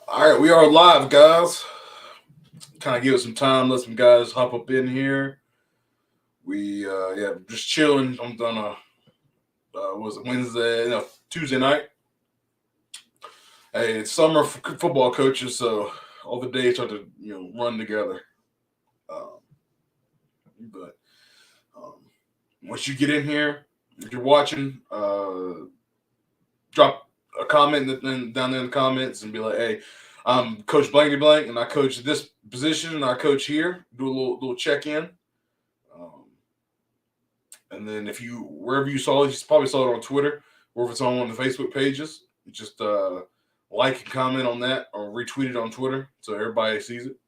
All right, we are live, guys. Kind of give it some time, let some guys hop up in here. Just chilling. I'm done. Was it Wednesday? No, Tuesday night. Hey, it's summer for football coaches, so all the days start to run together. Um, but once you get in here, if you're watching, drop a comment down there in the comments and be like, "Hey, I'm Coach Blankety Blank, and I coach this position, and I coach here." Do a little check in. Um, And then if you wherever you saw it, you probably saw it on Twitter, or if it's on one of the Facebook pages, just like and comment on that or retweet it on Twitter so everybody sees it.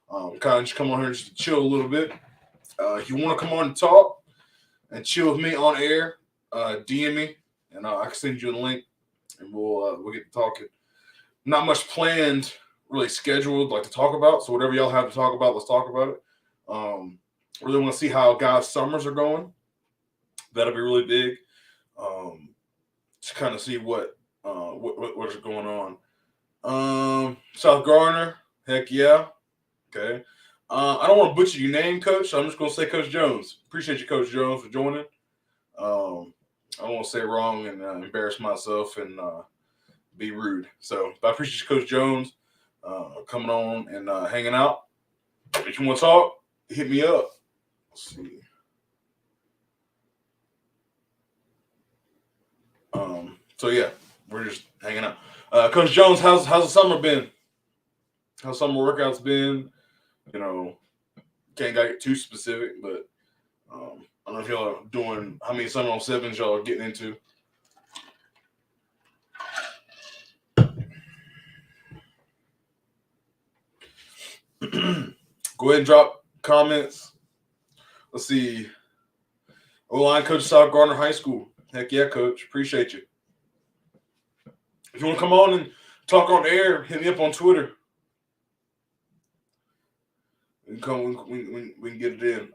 Kind of just come on here just to chill a little bit. If you want to come on and talk and chill with me on air, DM me and I can send you a link and we'll get to talking. Not much planned, really scheduled like to talk about. So whatever y'all have to talk about, let's talk about it. Really want to see how guys' summers are going. That'll be really big to kind of see what's going on. South Garner, heck yeah. Okay. I don't want to butcher your name, Coach. So I'm just going to say Coach Jones. Appreciate you, Coach Jones, for joining. I don't want to say it wrong and embarrass myself and be rude. But I appreciate you, Coach Jones, coming on and hanging out. If you want to talk, hit me up. Let's see. So yeah, we're just hanging out. Coach Jones, how's the summer been? How's summer workouts been? You know, can't get too specific, but I don't know if y'all are doing how many summer on sevens y'all are getting into. Go ahead and drop comments. Let's see. O-line coach, South Gardner High School. Heck yeah, coach. Appreciate you. If you want to come on and talk on air, hit me up on Twitter. We can get it in.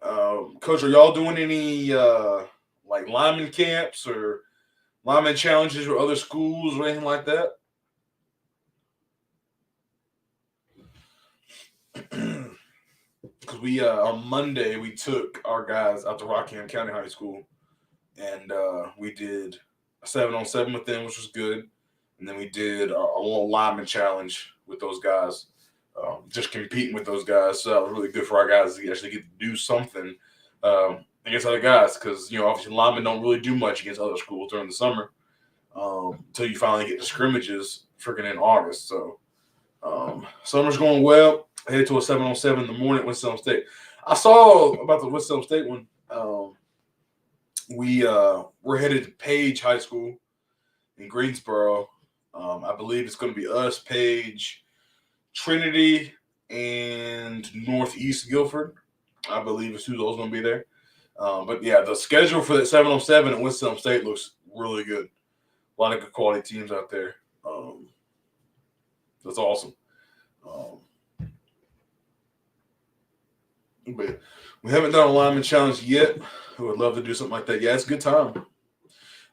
Coach, are y'all doing any like lineman camps or lineman challenges with other schools or anything like that? Because we on Monday we took our guys out to Rockingham County High School, and we did a 7-on-7 with them, which was good. And then we did a little lineman challenge with those guys, just competing with those guys. So that was really good for our guys to actually get to do something against other guys, because obviously linemen don't really do much against other schools during the summer until you finally get to scrimmages freaking in August. So summer's going well. I headed to a 7-on-7 in the morning at Winston State. I saw about the Winston State one. We're headed to Page High School in Greensboro. I believe it's going to be us, Page, Trinity, and Northeast Guilford. I believe it's who's all going to be there. But yeah, the schedule for that 7-on-7 at Winston State looks really good. A lot of good quality teams out there. That's awesome. But we haven't done a lineman challenge yet. I would love to do something like that. Yeah, it's a good time.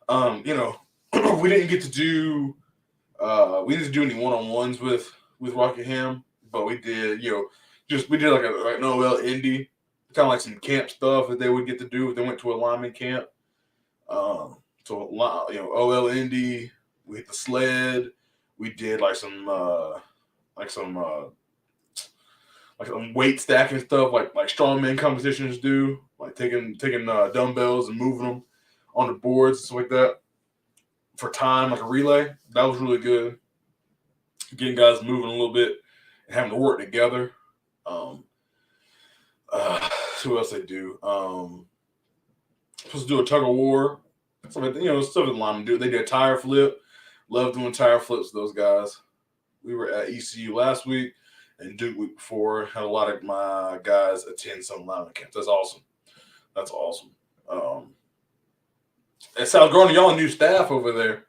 We didn't get to do any one-on-ones with Rockingham, but we did, we did like an OL Indy, kind of like some camp stuff that they would get to do if they went to a lineman camp. OL Indy, we hit the sled. We did like some weight stacking stuff, like strongman competitions do, like taking dumbbells and moving them on the boards and stuff like that for time, like a relay. That was really good. Getting guys moving a little bit and having to work together. So what else they do? Supposed to do a tug of war. Stuff that linemen do. They did a tire flip. Love doing tire flips with those guys. We were at ECU last week and Duke week before. Had a lot of my guys attend some lineman camps. That's awesome. At South Gardner, y'all a new staff over there.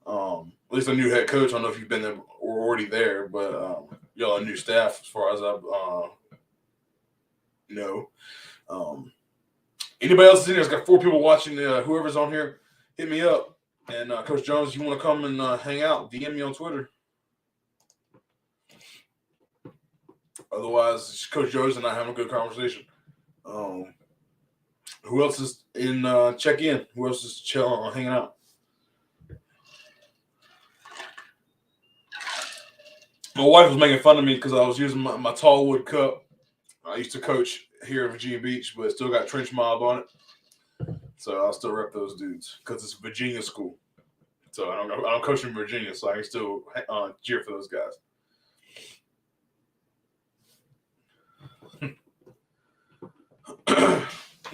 At least a new head coach. I don't know if you've been there or already there, but y'all a new staff as far as I know. Anybody else in there? There's got 4 people watching. Whoever's on here, hit me up. And Coach Jones, if you want to come and hang out, DM me on Twitter. Otherwise, it's Coach Joe's and I having a good conversation. Who else is in check in? Who else is chilling, hanging out? My wife was making fun of me because I was using my tall wood cup. I used to coach here in Virginia Beach, but it still got trench mob on it. So I'll still rep those dudes because it's Virginia school. So I don't coach in Virginia, so I can still cheer for those guys.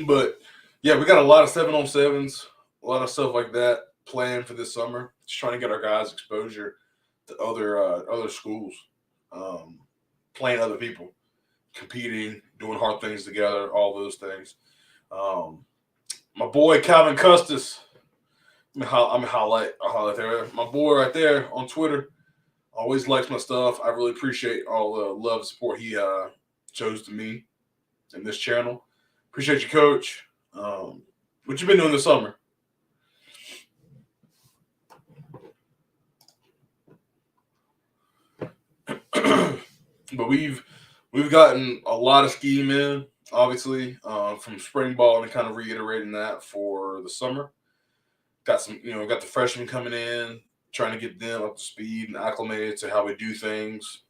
But yeah, we got a lot of 7-on-7s, a lot of stuff like that planned for this summer. Just trying to get our guys exposure to other schools, playing other people, competing, doing hard things together, all those things. My boy Calvin Custis, I'm highlight there. My boy right there on Twitter always likes my stuff. I really appreciate all the love and support he shows to me and this channel. Appreciate you, Coach. What you been doing this summer? But we've gotten a lot of scheme in, obviously, from spring ball, and kind of reiterating that for the summer. Got some, got the freshmen coming in, trying to get them up to speed and acclimated to how we do things.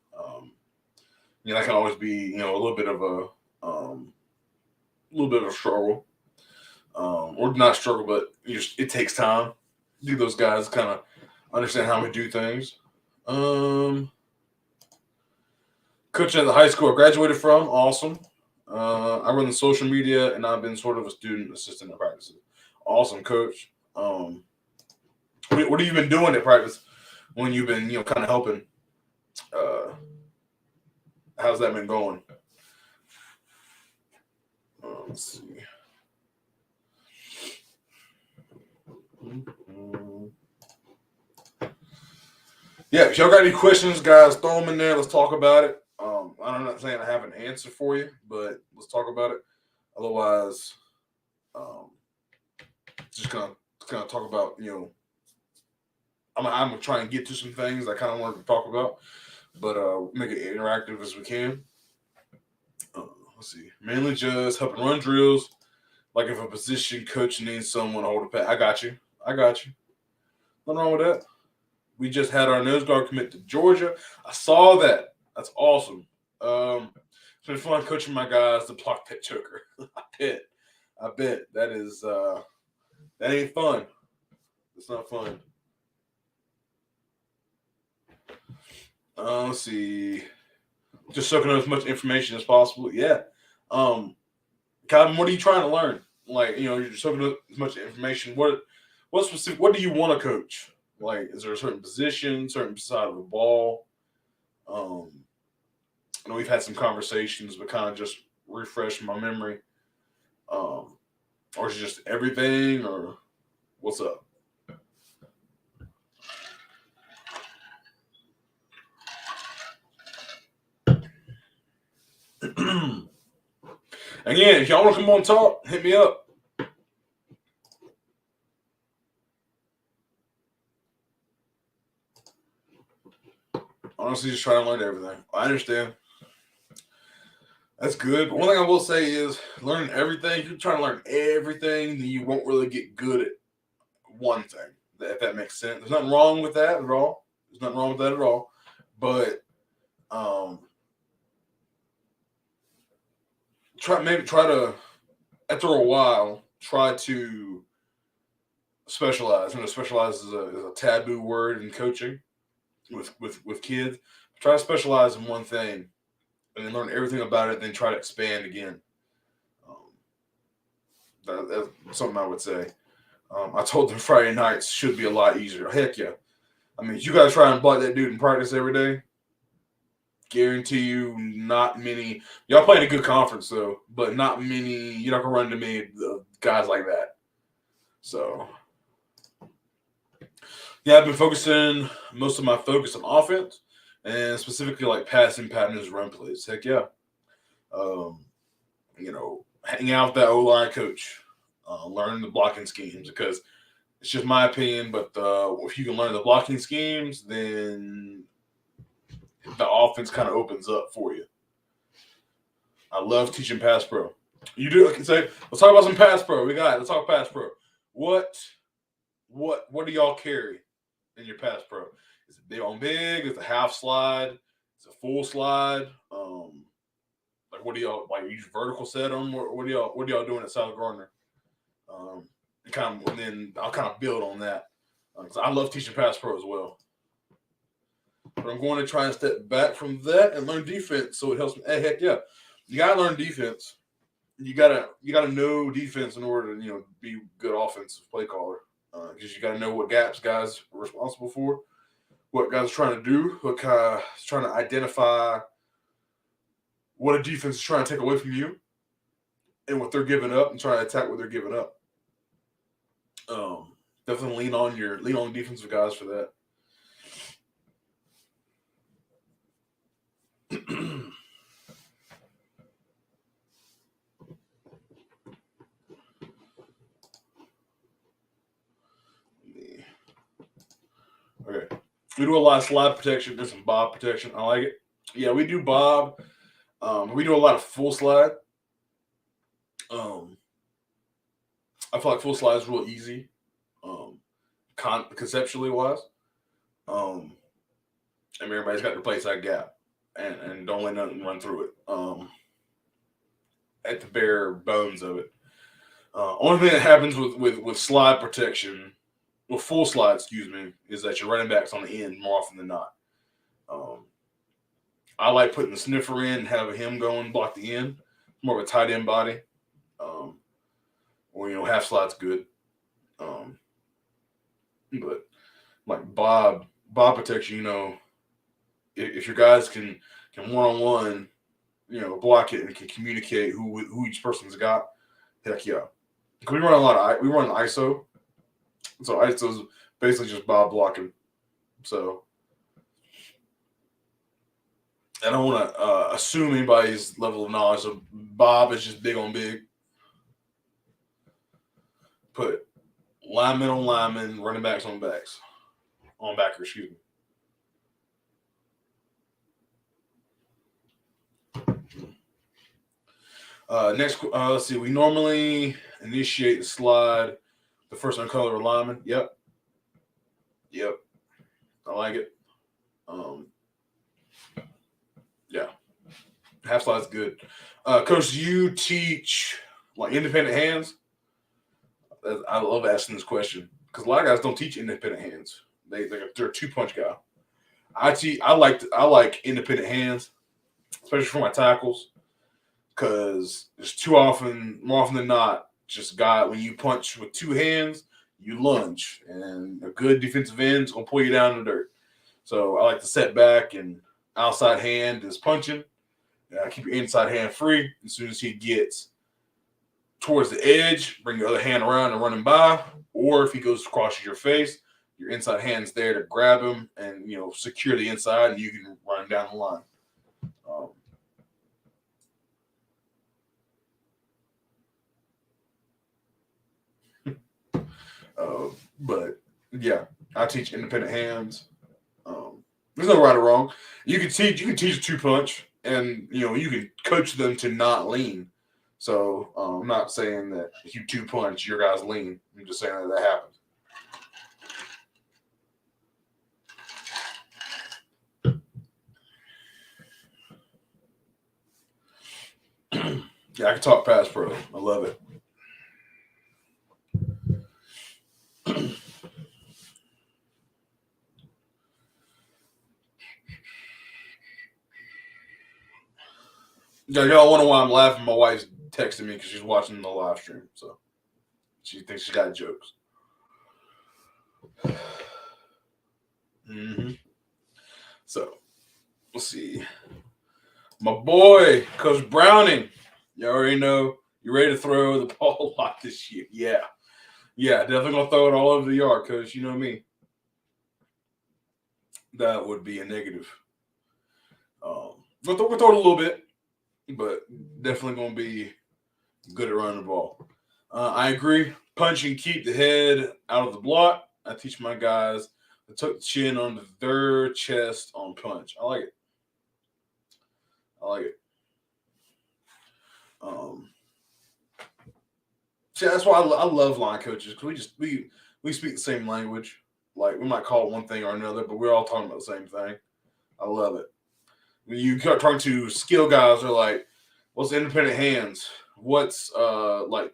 That can always be, a little bit of a struggle, or not struggle, but it takes time. Do those guys kind of understand how we do things? Coaching at the high school I graduated from, awesome. I run the social media, and I've been sort of a student assistant at practices. Awesome, Coach. What have you been doing at practice when you've been, kind of helping? How's that been going? Let's see. Yeah, if y'all got any questions, guys, throw them in there. Let's talk about it. I'm not saying I have an answer for you, but let's talk about it. Otherwise, just gonna talk about, I'm gonna try and get to some things I kind of wanted to talk about, but make it interactive as we can. Let's see. Mainly just helping run drills. Like if a position coach needs someone to hold a pad. I got you. Nothing wrong with that. We just had our nose guard commit to Georgia. I saw that. That's awesome. It's been fun coaching my guys to block that choker. I bet. That is that ain't fun. It's not fun. Let's see. Just soaking up as much information as possible. Yeah. Calvin, what are you trying to learn? Like, you're soaking up as much information. What specific? What do you want to coach? Like, is there a certain position, certain side of the ball? I know we've had some conversations, but kind of just refresh my memory. Or is it just everything, or what's up? Again, if y'all want to come on talk, hit me up. Honestly, just trying to learn everything. I understand. That's good. But one thing I will say is learning everything. If you're trying to learn everything, then you won't really get good at one thing. If that makes sense. There's nothing wrong with that at all. But try to, after a while, try to specialize. Specialize is a taboo word in coaching with kids. Try to specialize in one thing and then learn everything about it, then try to expand again. That's something I would say. I told them Friday nights should be a lot easier. Heck yeah. I mean, you got to try and block that dude in practice every day. Guarantee you not many. Y'all playing a good conference, though, but not many. You're not going to run into many guys like that. So, yeah, I've been focusing most of my focus on offense and specifically like passing patterns, run plays. Heck yeah. Hanging out with that O-line coach, learning the blocking schemes because it's just my opinion. But if you can learn the blocking schemes, then the offense kind of opens up for you. I love teaching pass pro. You do say, let's talk about some pass pro. We got it. Let's talk pass pro. What what do y'all carry in your pass pro? Is it big on big? Is it a half slide? Is it a full slide? Like what do y'all like? Use vertical set them? What are y'all doing at South Gardner? And then I'll kind of build on that because I love teaching pass pro as well. But I'm going to try and step back from that and learn defense, so it helps me. Hey, heck yeah, you gotta learn defense. You gotta know defense in order to be a good offensive play caller. Because you gotta know what gaps guys are responsible for, what guys are trying to do, what kind trying to identify what a defense is trying to take away from you, and what they're giving up, and try to attack what they're giving up. Definitely lean on defensive guys for that. Okay. We do a lot of slide protection and some bob protection. I like it. Yeah, we do bob. We do a lot of full slide. I feel like full slide is real easy, conceptually wise. Um, everybody's got their place that gap, and don't let nothing run through it. At the bare bones of it. Only thing that happens with slide protection, with full slide, excuse me, is that your running back's on the end more often than not. Um, I like putting the sniffer in and having him go and block the end. More of a tight end body. Or half slide's good. But like Bob protection, if your guys can one on one, block it and can communicate who each person's got, heck yeah. Because we run a lot of we run ISO, so ISO is basically just Bob blocking. So I don't want to assume anybody's level of knowledge. So Bob is just big on big. Put linemen on linemen, running backs on backers, excuse me. Next, let's see. We normally initiate the slide the first uncovered lineman. Yep. I like it. Yeah. Half slide's good. Coach, do you teach like independent hands? I love asking this question because a lot of guys don't teach independent hands. They're a 2-punch guy. I like independent hands, especially for my tackles, because it's more often than not, just when you punch with 2 hands, you lunge, and a good defensive end is gonna pull you down in the dirt. So I like to set back, and outside hand is punching. Keep your inside hand free. As soon as he gets towards the edge, bring your other hand around and run him by. Or if he goes across your face, your inside hand's there to grab him and secure the inside, and you can run him down the line. But yeah, I teach independent hands. There's no right or wrong. You can teach a 2-punch, and you can coach them to not lean. So I'm not saying that if you 2-punch, your guys lean. I'm just saying that happens. Yeah, I can talk pass pro. I love it. Yeah, y'all wonder why I'm laughing. My wife's texting me because she's watching the live stream, so she thinks she got jokes. Mm-hmm. So let's see. My boy, Coach Browning. You already know you're ready to throw the ball a lot this year. Yeah, definitely gonna throw it all over the yard, Coach. You know me. That would be a negative. We'll throw it a little bit, but definitely gonna be good at running the ball. I agree. Punch and keep the head out of the block. I teach my guys to tuck the chin under their chest on punch. I like it. Um, See, that's why I love line coaches because we speak the same language. Like we might call it one thing or another, but we're all talking about the same thing. I love it. When you start talking to skill guys, they're like, "What's independent hands? What's like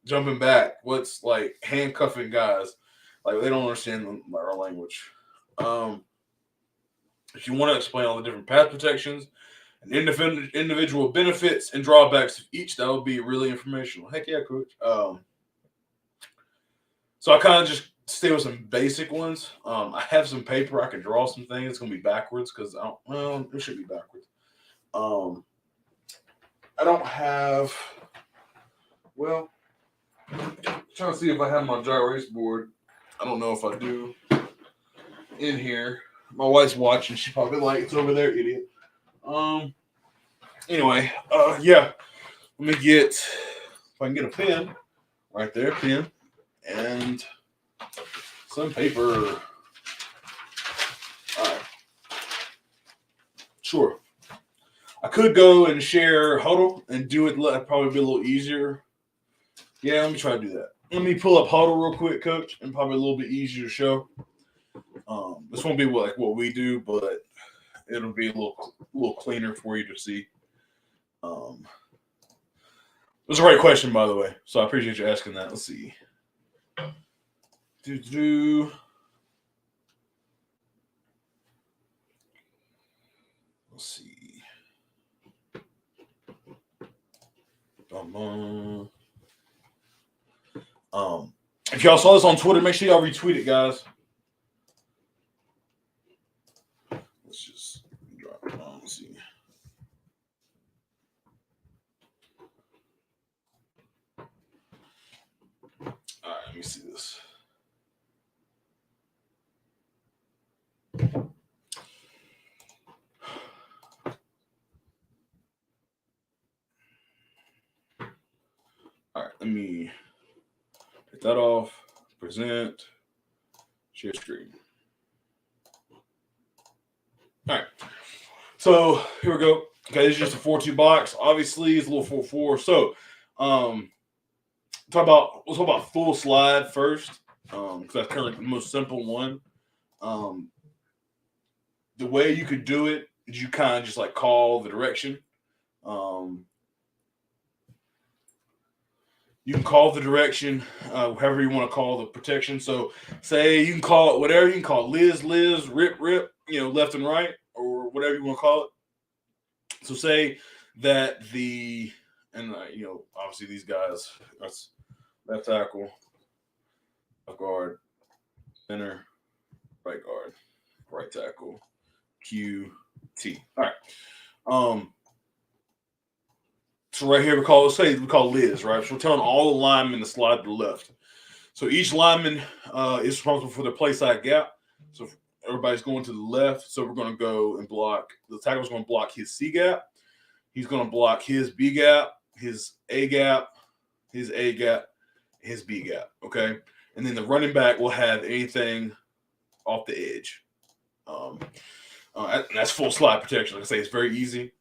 jumping back? What's like handcuffing guys?" Like they don't understand our language. Um, if you want to explain all the different pass protections and individual benefits and drawbacks of each, that would be really informational. Heck yeah, coach. So I kind of just stay with some basic ones. I have some paper. I can draw some things. It's gonna be backwards because I don't. Well, it should be backwards. Um, I don't have. Well, I'm trying to see if I have my dry erase board. I don't know if I do. In here, my wife's watching. She probably like it's over there, idiot. Anyway, yeah. Let me get if I can get a pen right there, pen and some paper. All right. Sure. I could go and share Huddle and do it. Probably be a little easier. Yeah, let me try to do that. Let me pull up Huddle real quick, Coach, and probably a little bit easier to show. This won't be what we do, but it'll be a little cleaner for you to see. It was a great question, by the way, so I appreciate you asking that. Let's see. Let's see. If y'all saw this on Twitter, make sure y'all retweet it, guys. Let's just drop it on. Let's see. All right, let me see this. All right, let me take that off. Present. Share screen. All right. So here we go. Okay, this is just a 4-2 box. Obviously, it's a little 4-4. So, let's talk about full slide first, because that's kind of like the most simple one. The way you could do it is you kind of just like call the direction. You can call the direction, however you want to call the protection. So, say you can call it whatever you can call it, Liz, rip, left and right, or whatever you want to call it. So, say that obviously these guys, that's left tackle, left guard, center, right guard, right tackle, Q, T. All right. So right here we call Liz, right? So we're telling all the linemen to slide to the left. So each lineman is responsible for their play side gap. So everybody's going to the left. So we're going to go and block. The tackle's going to block his C gap. He's going to block his B gap, his A gap, his A gap, his B gap. Okay, and then the running back will have anything off the edge. That's full slide protection. Like I say, it's very easy.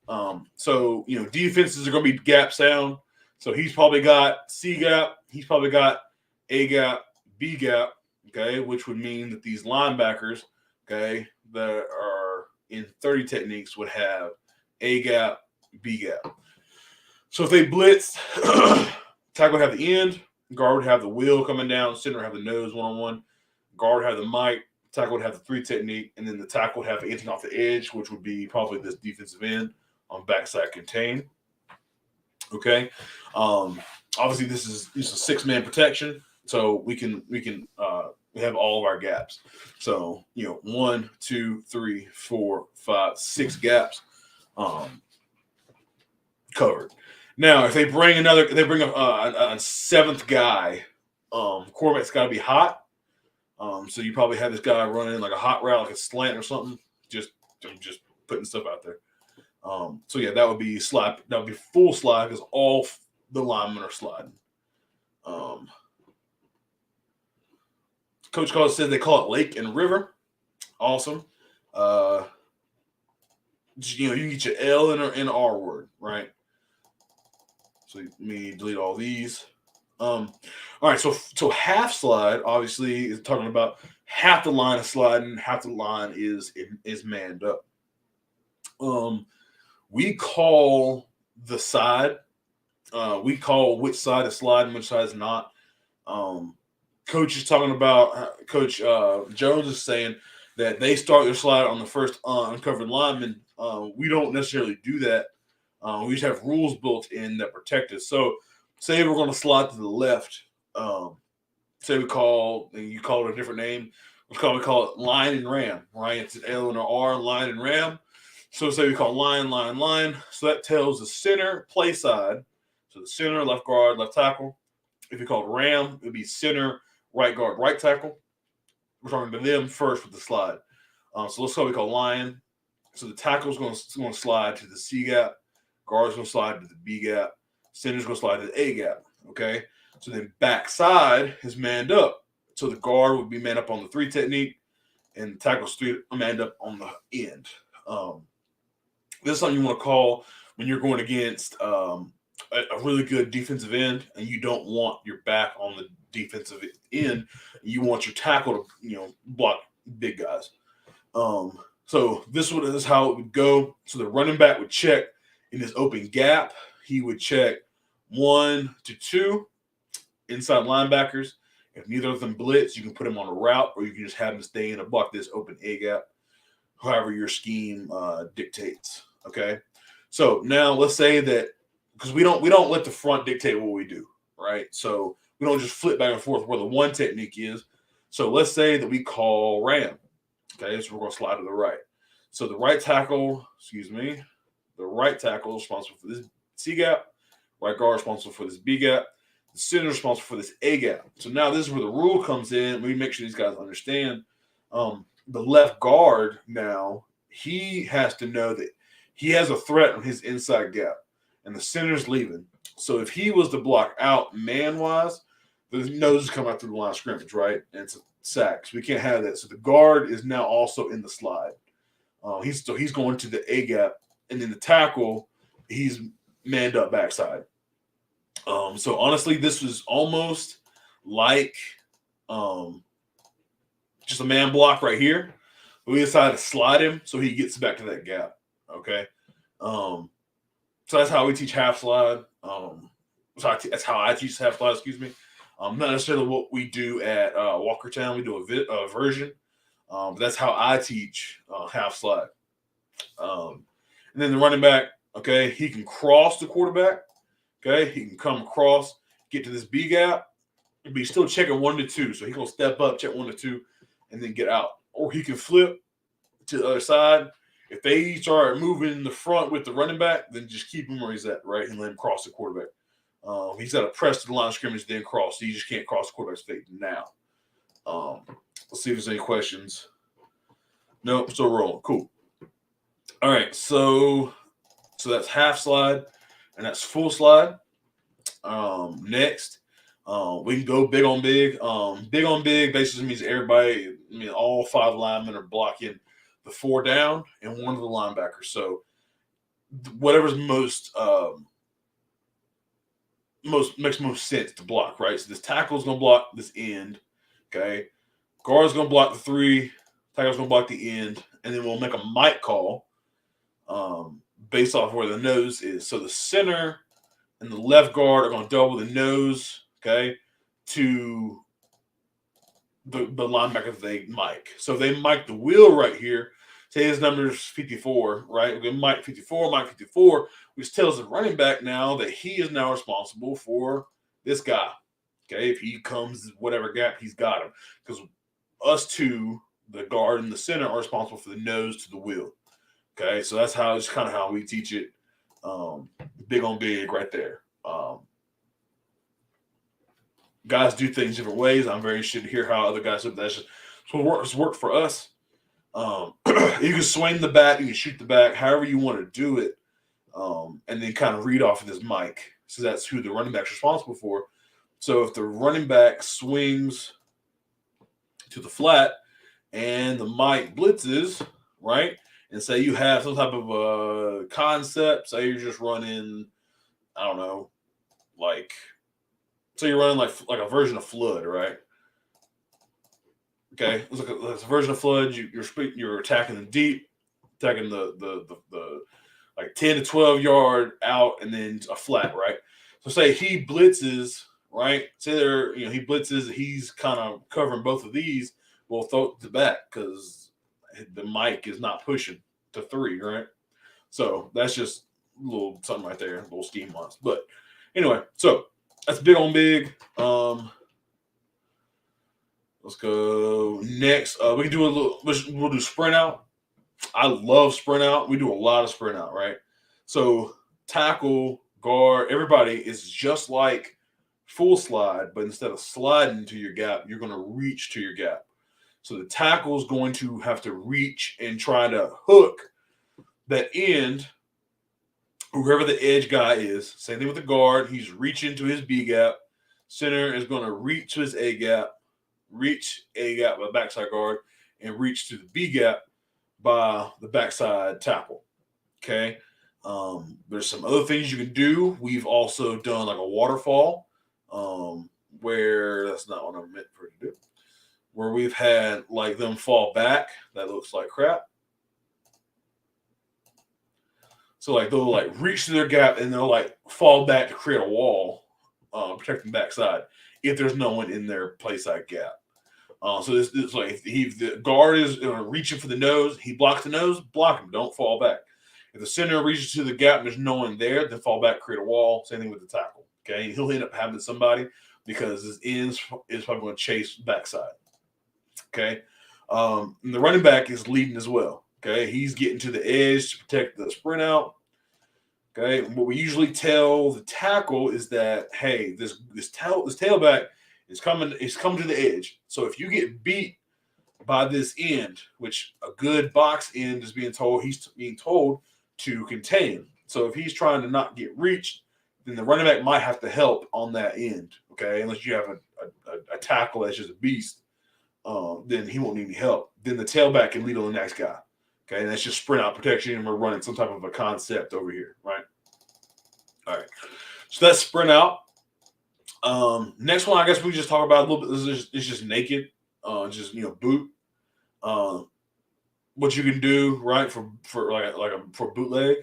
So defenses are going to be gap sound. So he's probably got C gap. He's probably got A gap, B gap. Okay, which would mean that these linebackers, okay, that are in 30 techniques would have A gap, B gap. So if they blitz, tackle would have the end, guard would have the wheel coming down, center would have the nose one-on-one, guard would have the mic, tackle would have the 3 technique, and then the tackle would have anything off the edge, which would be probably this defensive end on backside contain. Okay. Obviously this is a 6-man protection, so we have all of our gaps. So 1, 2, 3, 4, 5, 6 gaps covered. Now, if they bring a 7th guy, quarterback's got to be hot. So you probably have this guy running like a hot route, like a slant or something. Just putting stuff out there. So yeah, that would be slide. That would be full slide because all the linemen are sliding. Coach Collins said they call it Lake and River. Awesome. You can get your L and an R word, right? So let me delete all these. All right, so half slide obviously is talking about half the line is sliding, half the line is manned up. We call the side. We call which side is sliding, which side is not. Um, Coach is talking about Coach Jones is saying that they start their slide on the first uncovered lineman. We don't necessarily do that. We just have rules built in that protect us. So, say we're going to slide to the left. Um, Say we call and you call it a different name. We call it line and ram. Right? It's an L and an R, line and ram. So say we call line, line, line. So that tells the center play side. So the center, left guard, left tackle. If you called ram, it would be center, right guard, right tackle. We're talking to them first with the slide. So let's call we call line. So the tackle's going to slide to the C gap. Guard's going to slide to the B gap. Center's going to slide to the A gap. Okay. So then backside is manned up. So the guard would be manned up on the 3 technique, and the tackle's manned up on the end. This is something you want to call when you're going against a really good defensive end, and you don't want your back on the defensive end. You want your tackle to block big guys. So this is how it would go. So the running back would check in his open gap. He would check 1 to 2 inside linebackers. If neither of them blitz, you can put him on a route, or you can just have him stay in and block this open A gap, however your scheme dictates. Okay, so now let's say that because we don't let the front dictate what we do, right? So we don't just flip back and forth where the 1 technique is. So let's say that we call ram. Okay, so we're going to slide to the right. So the right tackle is responsible for this C gap. Right guard responsible for this B gap. The center is responsible for this A gap. So now this is where the rule comes in. We make sure these guys understand. The left guard now, he has to know that he has a threat on his inside gap, and the center's leaving. So if he was to block out man-wise, the nose is coming out through the line of scrimmage, right? And it's a sack. So we can't have that. So the guard is now also in the slide. He's going to the A gap, and then the tackle, he's manned up backside. So honestly, this was almost like just a man block right here. We decided to slide him so he gets back to that gap. Okay. So that's how we teach half slide. That's how I teach half slide, excuse me. Not necessarily what we do at Walkertown. We do a version. But that's how I teach half slide. And then the running back, okay, he can cross the quarterback. Okay, he can come across, get to this B gap, but he's still checking 1 to 2. So he's going to step up, check 1 to 2, and then get out. Or he can flip to the other side. If they start moving the front with the running back, then just keep him where he's at, right, and let him cross the quarterback. He's got to press to the line of scrimmage, then cross. So you just can't cross the quarterback's face now. Let's see if there's any questions. Nope, still rolling. Cool. All right, so that's half slide, and that's full slide. Next, we can go big on big. Big on big basically means all 5 linemen are blocking the 4 down and 1 of the linebackers. So whatever's makes most sense to block, right? So this tackle's gonna block this end, okay? Guard's gonna block the 3, tackle's gonna block the end, and then we'll make a mic call based off where the nose is. So the center and the left guard are going to double the nose, okay, to the linebacker they mic. So if they mic the wheel right here, say his number is 54, right? We mic 54, which tells the running back now that he is now responsible for this guy. Okay, if he comes whatever gap, he's got him. Because us two, the guard and the center, are responsible for the nose to the wheel. Okay, so that's kind of how we teach it. Big on big right there. Guys do things different ways. I'm very interested to hear how other guys do it. That's just what's worked for us. You can swing the bat, you can shoot the back, however you want to do it, and then kind of read off of this mic. So that's who the running back's responsible for. So if the running back swings to the flat and the mic blitzes, right, and say you have some type of concept, say you're just running, I don't know, like, so you're running like a version of flood, right? Okay, it's a version of flood. You're attacking them deep, attacking the like 10 to 12 yard out, and then a flat, right? So say he blitzes, right? Say he blitzes, he's kind of covering both of these. We'll throw it to back because the mic is not pushing to 3, right? So that's just a little something right there, a little scheme wise. But anyway, so that's big on big. Let's go next. We can do a little. We'll do sprint out. I love sprint out. We do a lot of sprint out, right? So tackle, guard, everybody is just like full slide, but instead of sliding to your gap, you're going to reach to your gap. So the tackle is going to have to reach and try to hook that end, whoever the edge guy is. Same thing with the guard. He's reaching to his B gap. Center is going to reach to his A gap, reach A gap by backside guard, and reach to the B gap by the backside tackle. Okay. There's some other things you can do. We've also done like a waterfall, where that's not what I meant for it to do. Where we've had like them fall back. That looks like crap. So like they'll like reach to their gap and they'll like fall back to create a wall, protecting backside if there's no one in their play side gap. So this like if the guard is reaching for the nose, he blocks the nose, block him, don't fall back. If the center reaches to the gap and there's no one there, then fall back, create a wall. Same thing with the tackle. Okay, he'll end up having somebody because his ends is probably going to chase backside. Okay, and the running back is leading as well. Okay, he's getting to the edge to protect the sprint out. Okay, and what we usually tell the tackle is that hey, this tailback is coming to the edge. So if you get beat by this end, which a good box end is he's being told to contain. So if he's trying to not get reached, then the running back might have to help on that end. Okay, unless you have a tackle that's just a beast, then he won't need any help. Then the tailback can lead on the next guy. Okay, and that's just sprint out protection, and we're running some type of a concept over here, right? All right, so that's sprint out. Next one, I guess we just talk about a little bit. It's just naked, just boot. What you can do, right, for for bootleg,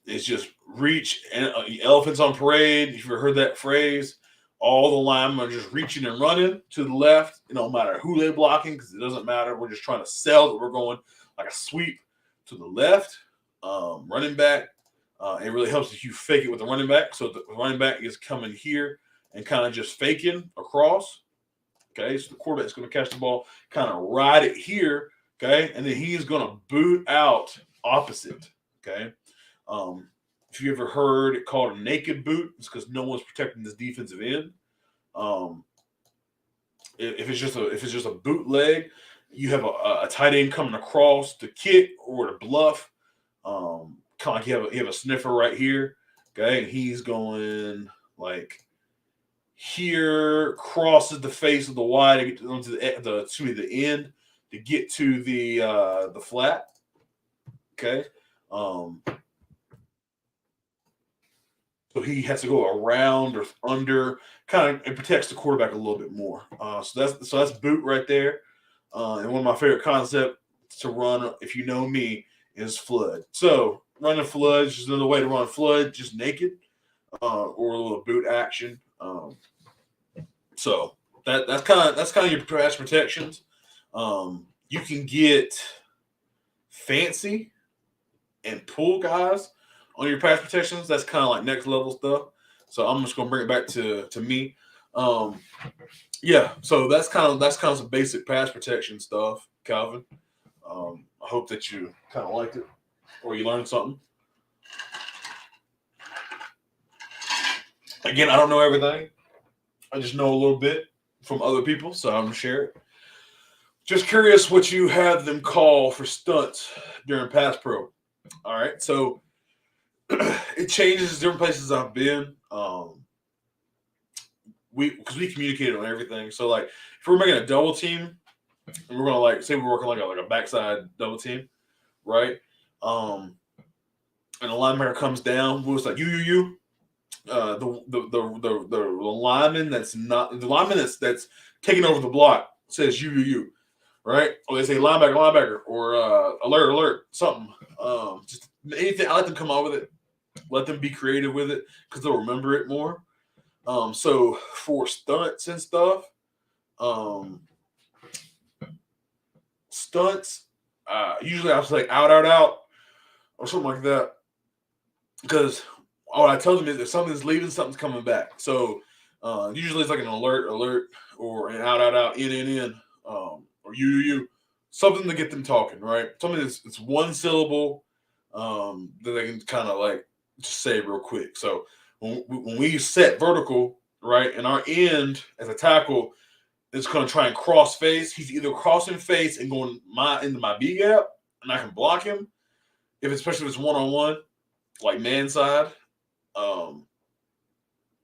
is just reach and elephants on parade. If you've ever heard that phrase, all the linemen are just reaching and running to the left. It don't matter who they're blocking because it doesn't matter. We're just trying to sell that we're going like a sweep to the left, running back. It really helps if you fake it with the running back. So the running back is coming here and kind of just faking across. Okay, so the quarterback's going to catch the ball, kind of ride it here. Okay, and then he's going to boot out opposite. Okay, if you ever heard it called a naked boot, it's because no one's protecting this defensive end. If it's just a bootleg, you have a tight end coming across to kick or to bluff. Kind of like you have a sniffer right here. Okay, and he's going like here, crosses the face of the Y to get to the end to get to the flat. Okay. So he has to go around or under, kind of it protects the quarterback a little bit more. So that's boot right there. And one of my favorite concepts to run, if you know me, is flood. So running flood is just another way to run flood, just naked, or a little boot action. So that's kind of your pass protections. You can get fancy and pull guys on your pass protections. That's kind of like next level stuff. So I'm just gonna bring it back to me. Yeah. So that's kind of some basic pass protection stuff, Calvin. I hope that you kind of liked it or you learned something. Again, I don't know everything. I just know a little bit from other people, so I'm gonna share it. Just curious what you have them call for stunts during pass pro. All right, so it changes different places I've been. Because we communicated on everything. So like if we're making a double team, and we're gonna like say we're working like a backside double team, right? And the linebacker comes down, we'll just like you. the lineman that's not the lineman that's taking over the block says you, right? Or they say linebacker, or alert, something. Just anything. I let them come out with it. Let them be creative with it because they'll remember it more. So for stunts and stuff, um, stunts, usually I was like out, or something like that. Because all I tell them is if something's leaving, something's coming back. So usually it's like an alert, or an out, in, or you, something to get them talking, right? Something that's it's one syllable that they can kind of like just say real quick. So when we set vertical, right, and our end as a tackle is going to try and cross face, he's either crossing face and going into my B gap, and I can block him. If especially if it's one on one, like man side, um,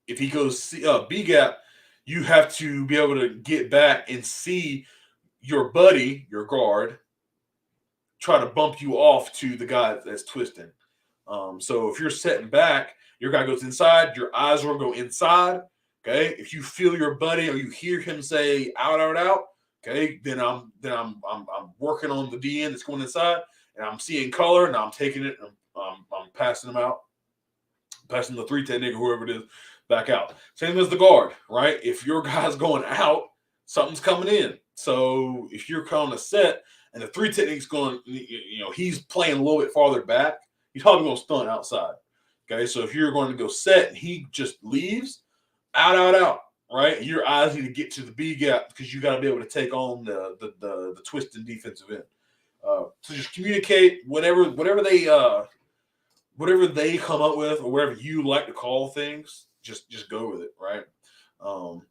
if he goes B gap, you have to be able to get back and see your buddy, your guard, try to bump you off to the guy that's twisting. So if you're setting back, your guy goes inside, your eyes will go inside. Okay, if you feel your buddy or you hear him say out, okay, then I'm working on the DN that's going inside, and I'm seeing color, and I'm taking it, and I'm passing him out, passing the 310 nigga, whoever it is, back out. Same as the guard, right? If your guy's going out, something's coming in. So if you're calling a set and the 310 nigga's going, he's playing a little bit farther back, he's probably going to stunt outside. Okay, so if you're going to go set and he just leaves, out, right? Your eyes need to get to the B gap because you got to be able to take on the twisting defensive end. So just communicate whatever they come up with, or whatever you like to call things, just go with it, right? Um,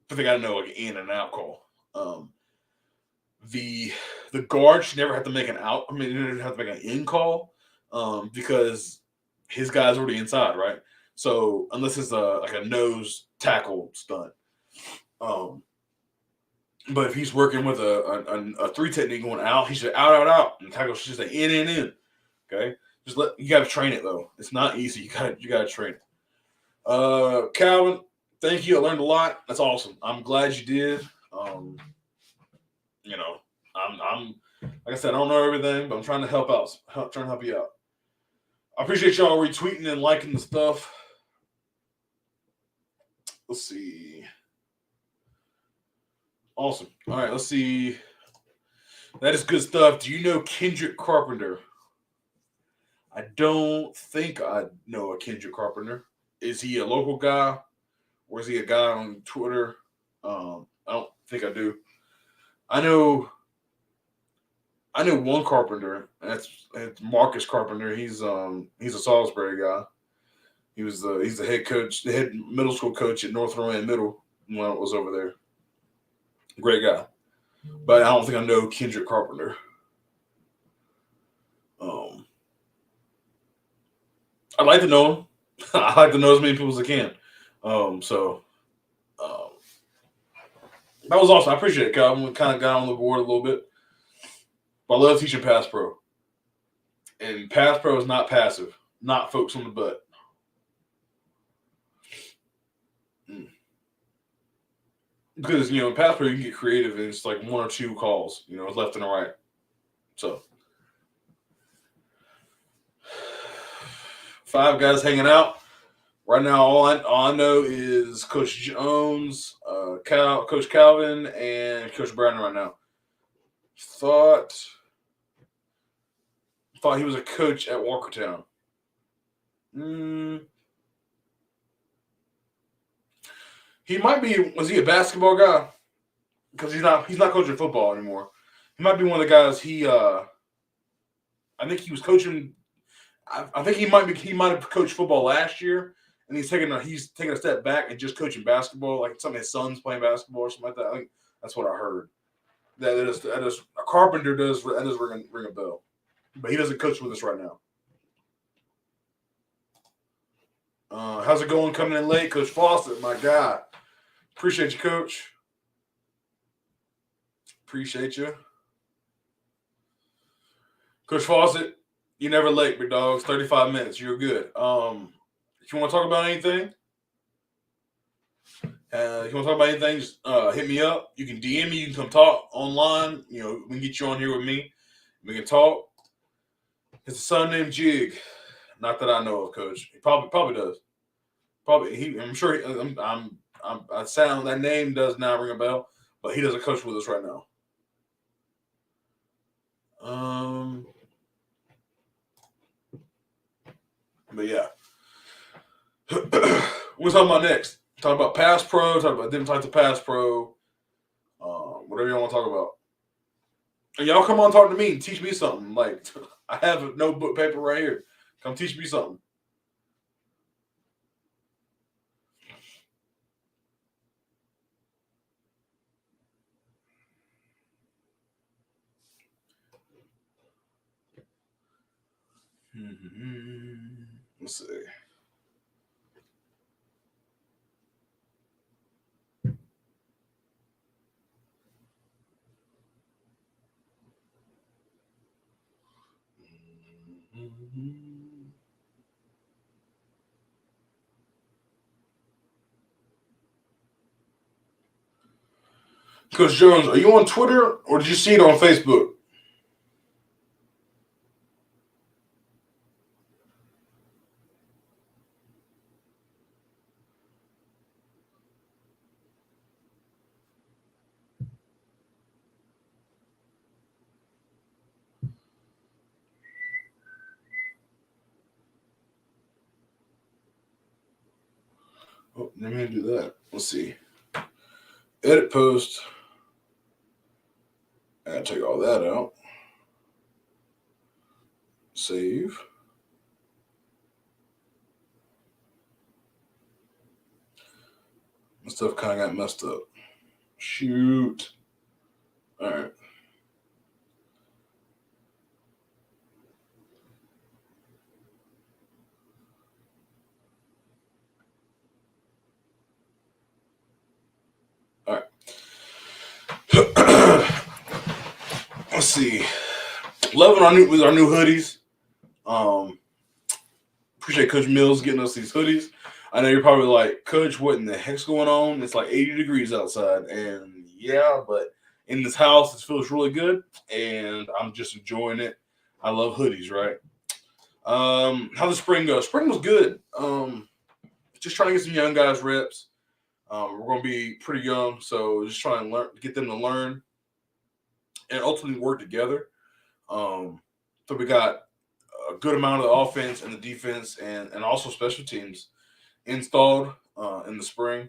but they got to know like an in and out call. The guard should never have to make an out. I mean, they have to make an in call, because his guy's already inside, right? So unless it's like a nose tackle stunt, um, but if he's working with a three technique going out, he should out, and tackle should say in. Okay, you got to train it though. It's not easy. You got to train it. Calvin, thank you. I learned a lot. That's awesome. I'm glad you did. You know, I'm like I said, I don't know everything, but I'm trying to help out. Trying to help you out. I appreciate y'all retweeting and liking the stuff. Let's see. Awesome. All right, let's see. That is good stuff. Do you know Kendrick Carpenter? I don't think I know a Kendrick Carpenter. Is he a local guy, or is he a guy on Twitter? I don't think I do. I know one Carpenter. That's Marcus Carpenter. He's a Salisbury guy. He's the head coach, the head middle school coach at North Rowan Middle when I was over there. Great guy, but I don't think I know Kendrick Carpenter. I'd like to know him. I like to know as many people as I can. So that was awesome. I appreciate it, Calvin. We kind of got on the board a little bit. But I love teaching Pass Pro. And Pass Pro is not passive, not folks on the butt. Because, in Pass Pro, you can get creative, and it's like one or two calls, it's left and right. So, 5 guys hanging out. Right now, all I know is Coach Jones, Coach Calvin, and Coach Brandon right now. Thought he was a coach at Walkertown. He might be. Was he a basketball guy? Because he's not coaching football anymore. He might be one of the guys. I think he was coaching. I think he might have coached football last year, and he's taking a step back and just coaching basketball, like some of his sons playing basketball or something like that. I think that's what I heard. That is a Carpenter does ring a bell, but he doesn't coach with us right now. How's it going coming in late, Coach Fawcett? My God, appreciate you, Coach. Appreciate you, Coach Fawcett. You never late, big dogs. 35 minutes. You're good. If you want to talk about anything, just hit me up. You can DM me. You can come talk online. We can get you on here with me. We can talk. It's a son named Jig. Not that I know of, Coach. He probably does. Probably he. I'm sure. I sound that name does now ring a bell, but he doesn't coach with us right now. But yeah. We're talking about next. Talk about pass pro. Talk about different types of pass pro. Whatever you want to talk about. And y'all come on, talk to me and teach me something. Like I have a notebook paper right here. Come teach me something. Let's see. Coach Jones, are you on Twitter or did you see it on Facebook? Oh, let me do that. Let's see. Edit post. I gotta take all that out. Save. My stuff kind of got messed up. Shoot. All right. All right. Let's see. Loving our new hoodies. Appreciate Coach Mills getting us these hoodies. I know you're probably like, Coach, what in the heck's going on? It's like 80 degrees outside, and yeah, but in this house, it feels really good, and I'm just enjoying it. I love hoodies, right? How the spring go? Spring was good. Just trying to get some young guys reps. We're going to be pretty young, so just trying to learn, get them to learn, and ultimately work together. So we got a good amount of the offense and the defense, and also special teams installed in the spring,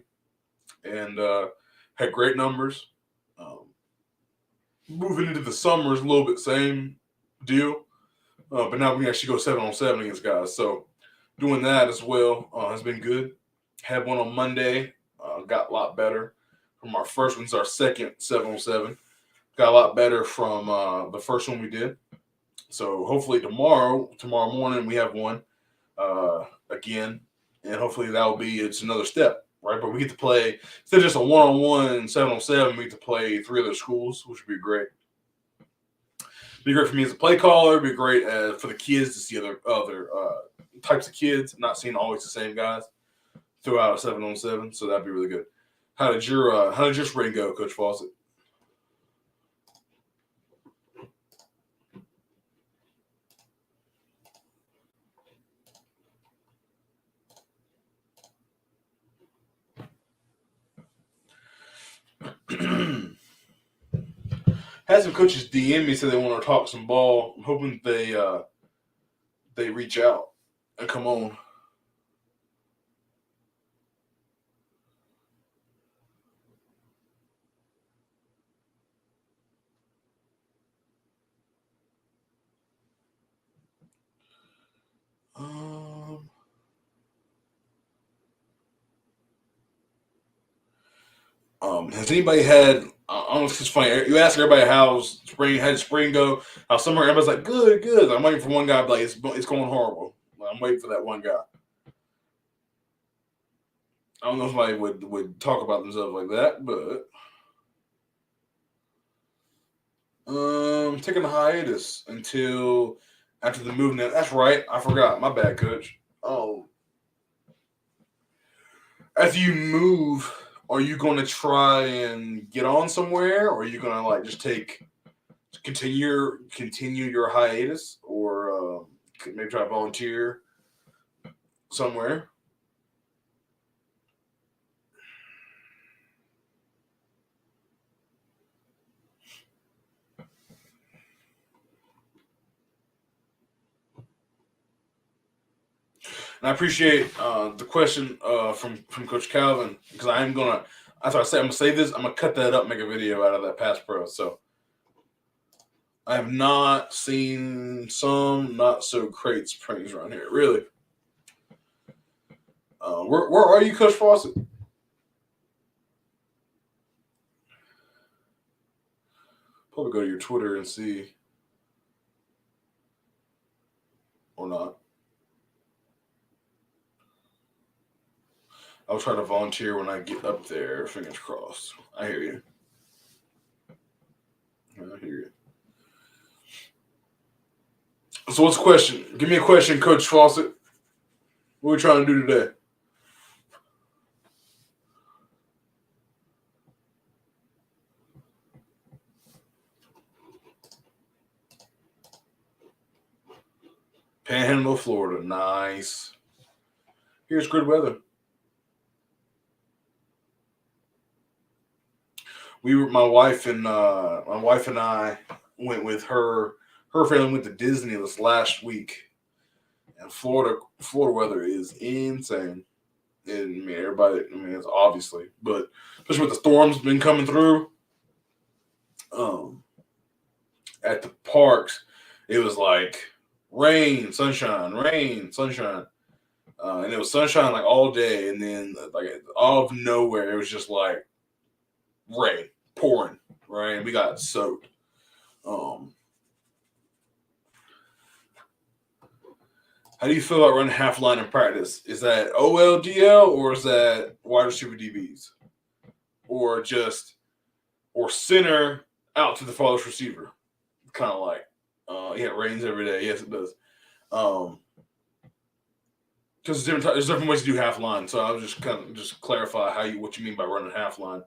and had great numbers. Moving into the summer is a little bit same deal, but now we can actually go 7-on-7 against guys. So doing that as well has been good. Had one on Monday, got a lot better from our first one. It's our second 7-on-7. Got a lot better from the first one we did. So hopefully tomorrow morning, we have one again, and hopefully it's another step, right? But we get to play instead of just a 1-on-1 7-on-7. We get to play 3 other schools, which would be great. Be great for me as a play caller. Be great for the kids to see other types of kids, not seeing always the same guys throughout a 7-on-7. So that'd be really good. How did your spring go, Coach Fawcett? Had some coaches DM me, said they want to talk some ball. I'm hoping they reach out and come on. Has anybody had? I don't know if it's funny. You ask everybody how spring go, how summer. Everybody's like, good, good. I'm waiting for one guy to be like, it's going horrible. I'm waiting for that one guy. I don't know if somebody would talk about themselves like that, but taking a hiatus until after the move. Now that's right. I forgot. My bad, Coach. Oh, If you move, are you going to try and get on somewhere, or are you going to like just continue your hiatus, or maybe try to volunteer somewhere? And I appreciate the question from Coach Calvin, because I am gonna. As I say, I'm gonna say this. I'm gonna cut that up, make a video out of that pass pro. So I have not seen some not so great springs around here. Really. Where are you, Coach Fawcett? Probably go to your Twitter and see, or not. I'll try to volunteer when I get up there. Fingers crossed. I hear you. I hear you. So what's the question? Give me a question, Coach Fawcett. What are we trying to do today? Panhandle, Florida. Nice. Here's good weather. My wife and I went with her. Her family went to Disney this last week, and Florida weather is insane. And I mean, everybody. I mean, it's obviously, but especially with the storms been coming through. Um, at the parks, it was like rain, sunshine, rain, sunshine, and it was sunshine like all day, and then like out of nowhere, it was just like rain pouring. Right, we got soaked. Um, how do you feel about running half line in practice? Is that OLDL, or is that wide receiver DBs, or just or center out to the farthest receiver? Kind of like, yeah, it rains every day. Yes, it does. Because there's different ways to do half line. So I was just kind of just clarify what you mean by running half line.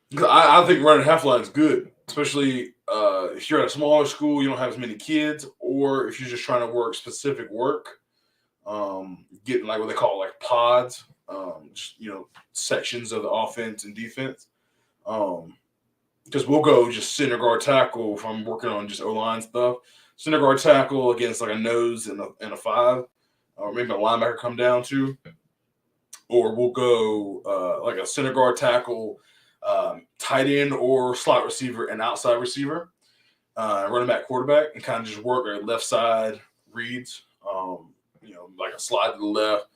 Because I think running half line is good, especially if you're at a smaller school, you don't have as many kids, or if you're just trying to work specific work, getting like what they call like pods, just sections of the offense and defense. Because we'll go just center guard tackle if I'm working on just O line stuff. Center guard tackle against like a nose and a five, or maybe a linebacker come down too. Or we'll go like a center guard tackle, tight end or slot receiver and outside receiver, running back quarterback, and kind of just work our left side reads, like a slide to the left,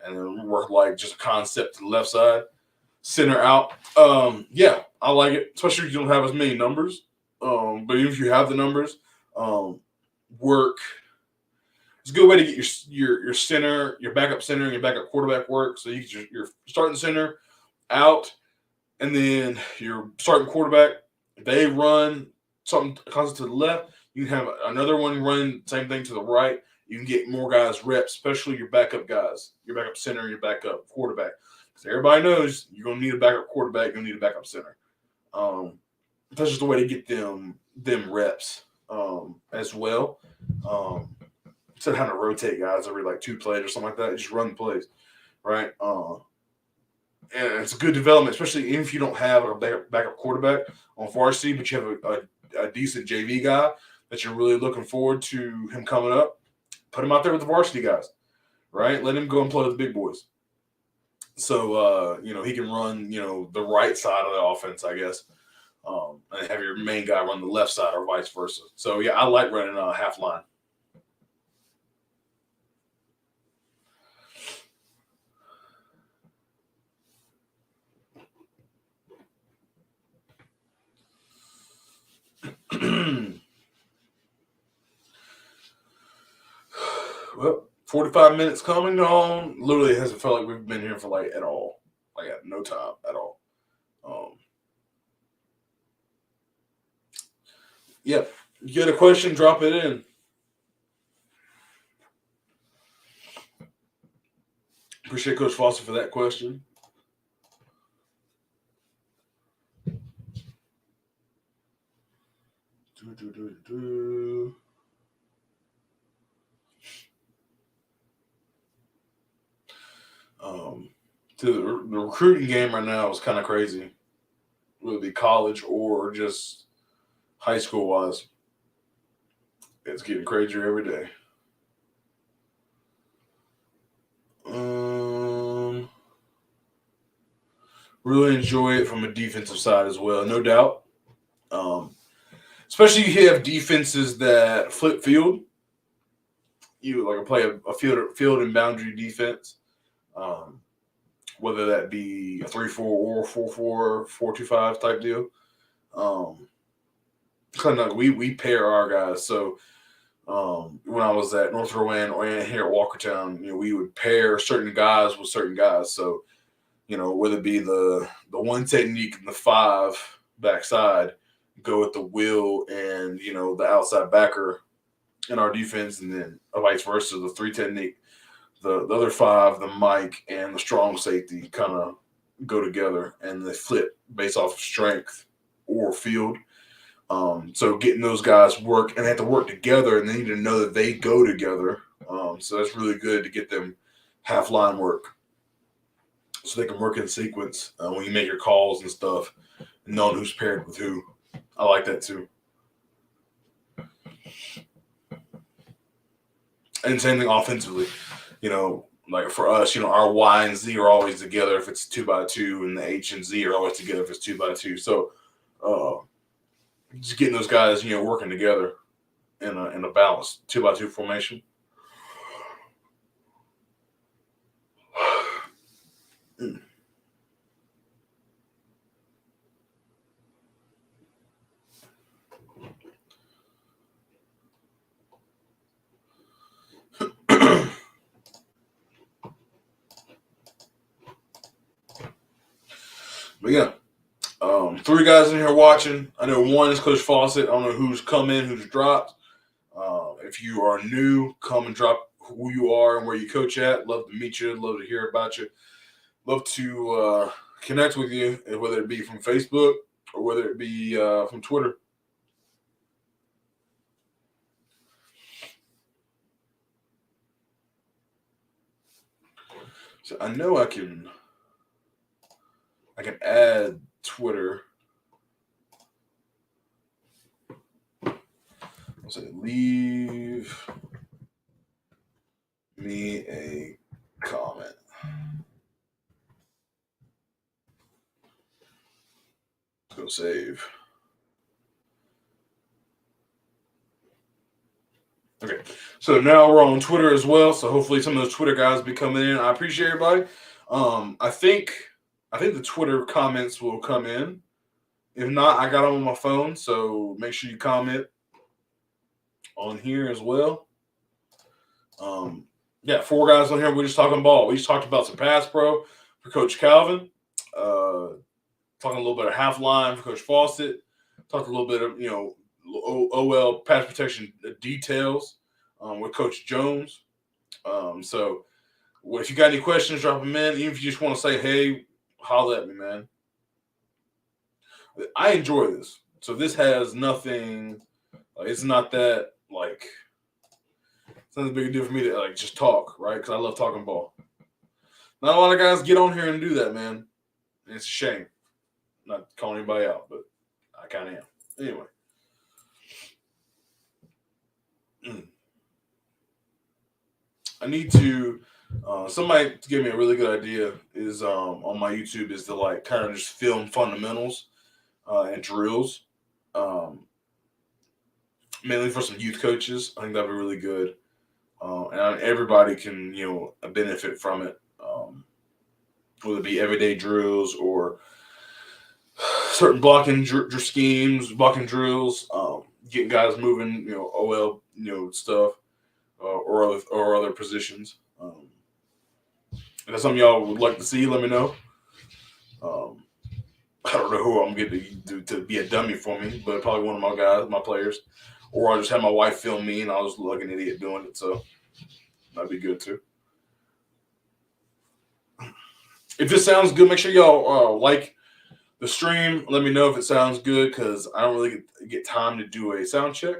and then work like just a concept to the left side, center out. Yeah, I like it, especially if you don't have as many numbers. But even if you have the numbers, work. It's a good way to get your center, your backup center, and your backup quarterback work. So you get your starting center out, and then your starting quarterback. If they run something concept to the left, you can have another one run same thing to the right. You can get more guys reps, especially your backup guys, your backup center, your backup quarterback. Because everybody knows you're gonna need a backup quarterback, you're gonna need a backup center. That's just a way to get them reps as well. Instead of having to rotate guys every like 2 plays or something like that, just run plays, right? And it's a good development, especially if you don't have a backup quarterback on varsity, but you have a decent JV guy that you're really looking forward to him coming up. Put him out there with the varsity guys, right? Let him go and play with the big boys. So he can run the right side of the offense, I guess, and have your main guy run the left side or vice versa. So yeah, I like running a half line. Well, 45 minutes coming on. Literally hasn't felt like we've been here for like at all. Like at no time at all. Yep. You get a question, drop it in. Appreciate Coach Foster for that question. The recruiting game right now is kind of crazy. Whether it be college or just high school wise, it's getting crazier every day. Really enjoy it from a defensive side as well, no doubt. Um, Especially you have defenses that flip field. You like play a field and boundary defense, um, whether that be a 3-4 or 4-4, 4-2-5 type deal. Kind of we pair our guys. So when I was at North Rowan and here at Walkertown, we would pair certain guys with certain guys. So whether it be the one technique and the 5 backside, go with the will and the outside backer in our defense, and then vice versa, the 3 technique, the other 5, the Mike and the strong safety kind of go together and they flip based off of strength or field. So getting those guys work and they have to work together, and they need to know that they go together. So that's really good to get them half line work, so they can work in sequence when you make your calls and stuff, knowing who's paired with who. I like that too. And same thing offensively. Like for us, our Y and Z are always together if it's 2x2, and the H and Z are always together if it's 2x2. So just getting those guys, working together in a balanced 2x2 formation. But yeah, 3 guys in here watching. I know one is Coach Fawcett. I don't know who's come in, who's dropped. If you are new, come and drop who you are and where you coach at. Love to meet you. Love to hear about you. Love to connect with you, whether it be from Facebook or whether it be from Twitter. So I know I can add Twitter. I'll say leave me a comment. Let's go save. Okay, so now we're on Twitter as well. So hopefully some of those Twitter guys will be coming in. I appreciate everybody. I think the Twitter comments will come in. If not, I got them on my phone. So make sure you comment on here as well. Yeah, 4 guys on here. We're just talking ball. We just talked about some pass pro for Coach Calvin. Talking a little bit of half line for Coach Fawcett. Talked a little bit of OL pass protection details with Coach Jones. So if you got any questions, drop them in. Even if you just want to say, hey, holla at me, man. I enjoy this. So this has nothing. It's not that it's not a big deal for me to just talk, right? Because I love talking ball. Not a lot of guys get on here and do that, man. And it's a shame. I'm not calling anybody out, but I kind of am. Anyway. I need to. Somebody give me a really good idea is on my YouTube is to kind of just film fundamentals and drills, mainly for some youth coaches. I think that'd be really good, and everybody can benefit from it, whether it be everyday drills or certain blocking schemes, blocking drills, getting guys moving, OL, stuff, or other positions. If that's something y'all would like to see, let me know. I don't know who I'm getting to be a dummy for me, but probably one of my guys, my players. Or I'll just have my wife film me and I'll just look like an idiot doing it. So that'd be good too. If this sounds good, make sure y'all like the stream. Let me know if it sounds good because I don't really get time to do a sound check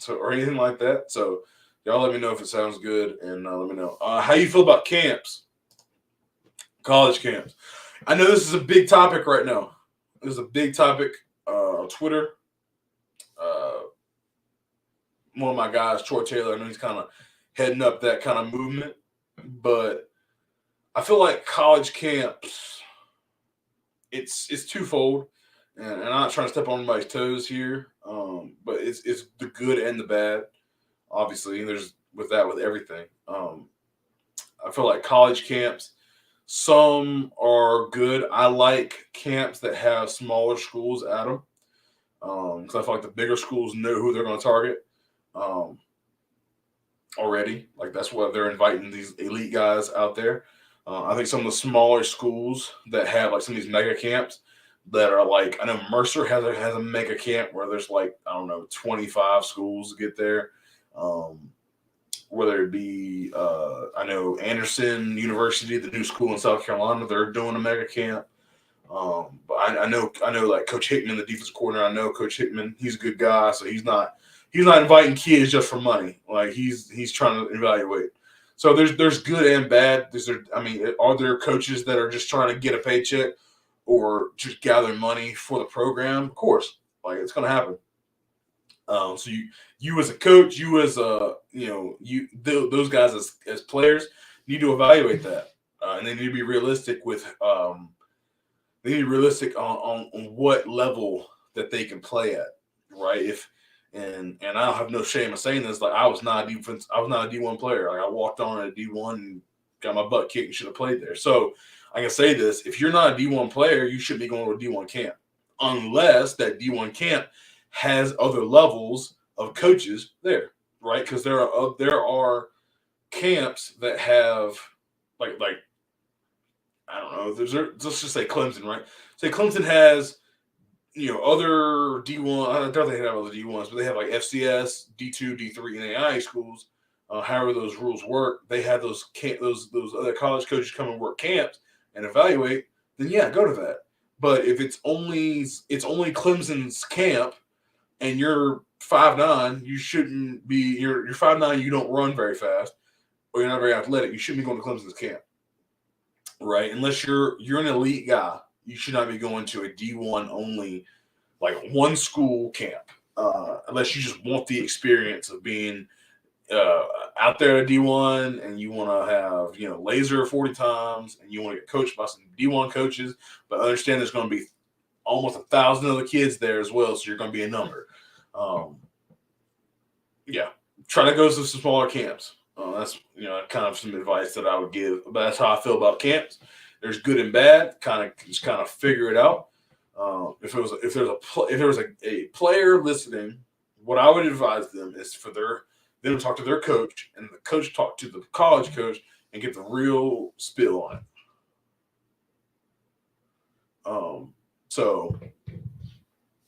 or anything like that. So y'all let me know if it sounds good and let me know how you feel about camps, college camps. I know this is a big topic right now. This is a big topic on Twitter. Uh, One of my guys, Troy Taylor, I know he's kind of heading up that kind of movement, but I feel like college camps, it's twofold, and I'm not trying to step on anybody's toes here, but it's the good and the bad. Obviously, and there's with everything. I feel like college camps, some are good. I like camps that have smaller schools at them because I feel like the bigger schools know who they're going to target um, already. Like that's what they're inviting these elite guys out there. I think some of the smaller schools that have like some of these mega camps that are like I know Mercer has a mega camp where there's like I don't know 25 schools get there. Um, Whether it be I know Anderson University, the new school in South Carolina, they're doing a mega camp. But I know like Coach Hickman, the defensive coordinator. I know Coach Hickman. He's a good guy, so he's not inviting kids just for money. Like he's trying to evaluate. So there's good and bad. Are there coaches that are just trying to get a paycheck or just gather money for the program? Of course, like it's going to happen. So you as a coach, you as a those guys as players need to evaluate that, and they need to be realistic with they need to be realistic on what level that they can play at, right? If and I don't have no shame of saying this. Like I was not a D1 player. Like I walked on at a D1 and got my butt kicked and should have played there. So I can say this: if you're not a D1 player, you shouldn't be going to a D1 camp, unless that D1 camp has other levels of coaches there, right? Because there are camps that have like I don't know. Let's just say Clemson, right? Say Clemson has other D1. I don't think they have other D1s, but they have like FCS, D2, D3, and AI schools. However those rules work, they have those other college coaches come and work camps and evaluate. Then yeah, go to that. But if it's only Clemson's camp and you're 5'9", you shouldn't be. You're 5'9", you don't run very fast, or you're not very athletic. You shouldn't be going to Clemson's camp, right? Unless you're an elite guy, you should not be going to a D1 only, like one school camp. Unless you just want the experience of being out there at D1 and you want to have laser 40 times and you want to get coached by some D1 coaches, but understand there's going to be almost 1,000 other kids there as well, so you're going to be a number. Yeah, try to go to some smaller camps. That's kind of some advice that I would give. But that's how I feel about camps. There's good and bad. Kind of figure it out. If there was a player listening, what I would advise them is for them to talk to their coach, and the coach talk to the college coach and get the real spill on it. So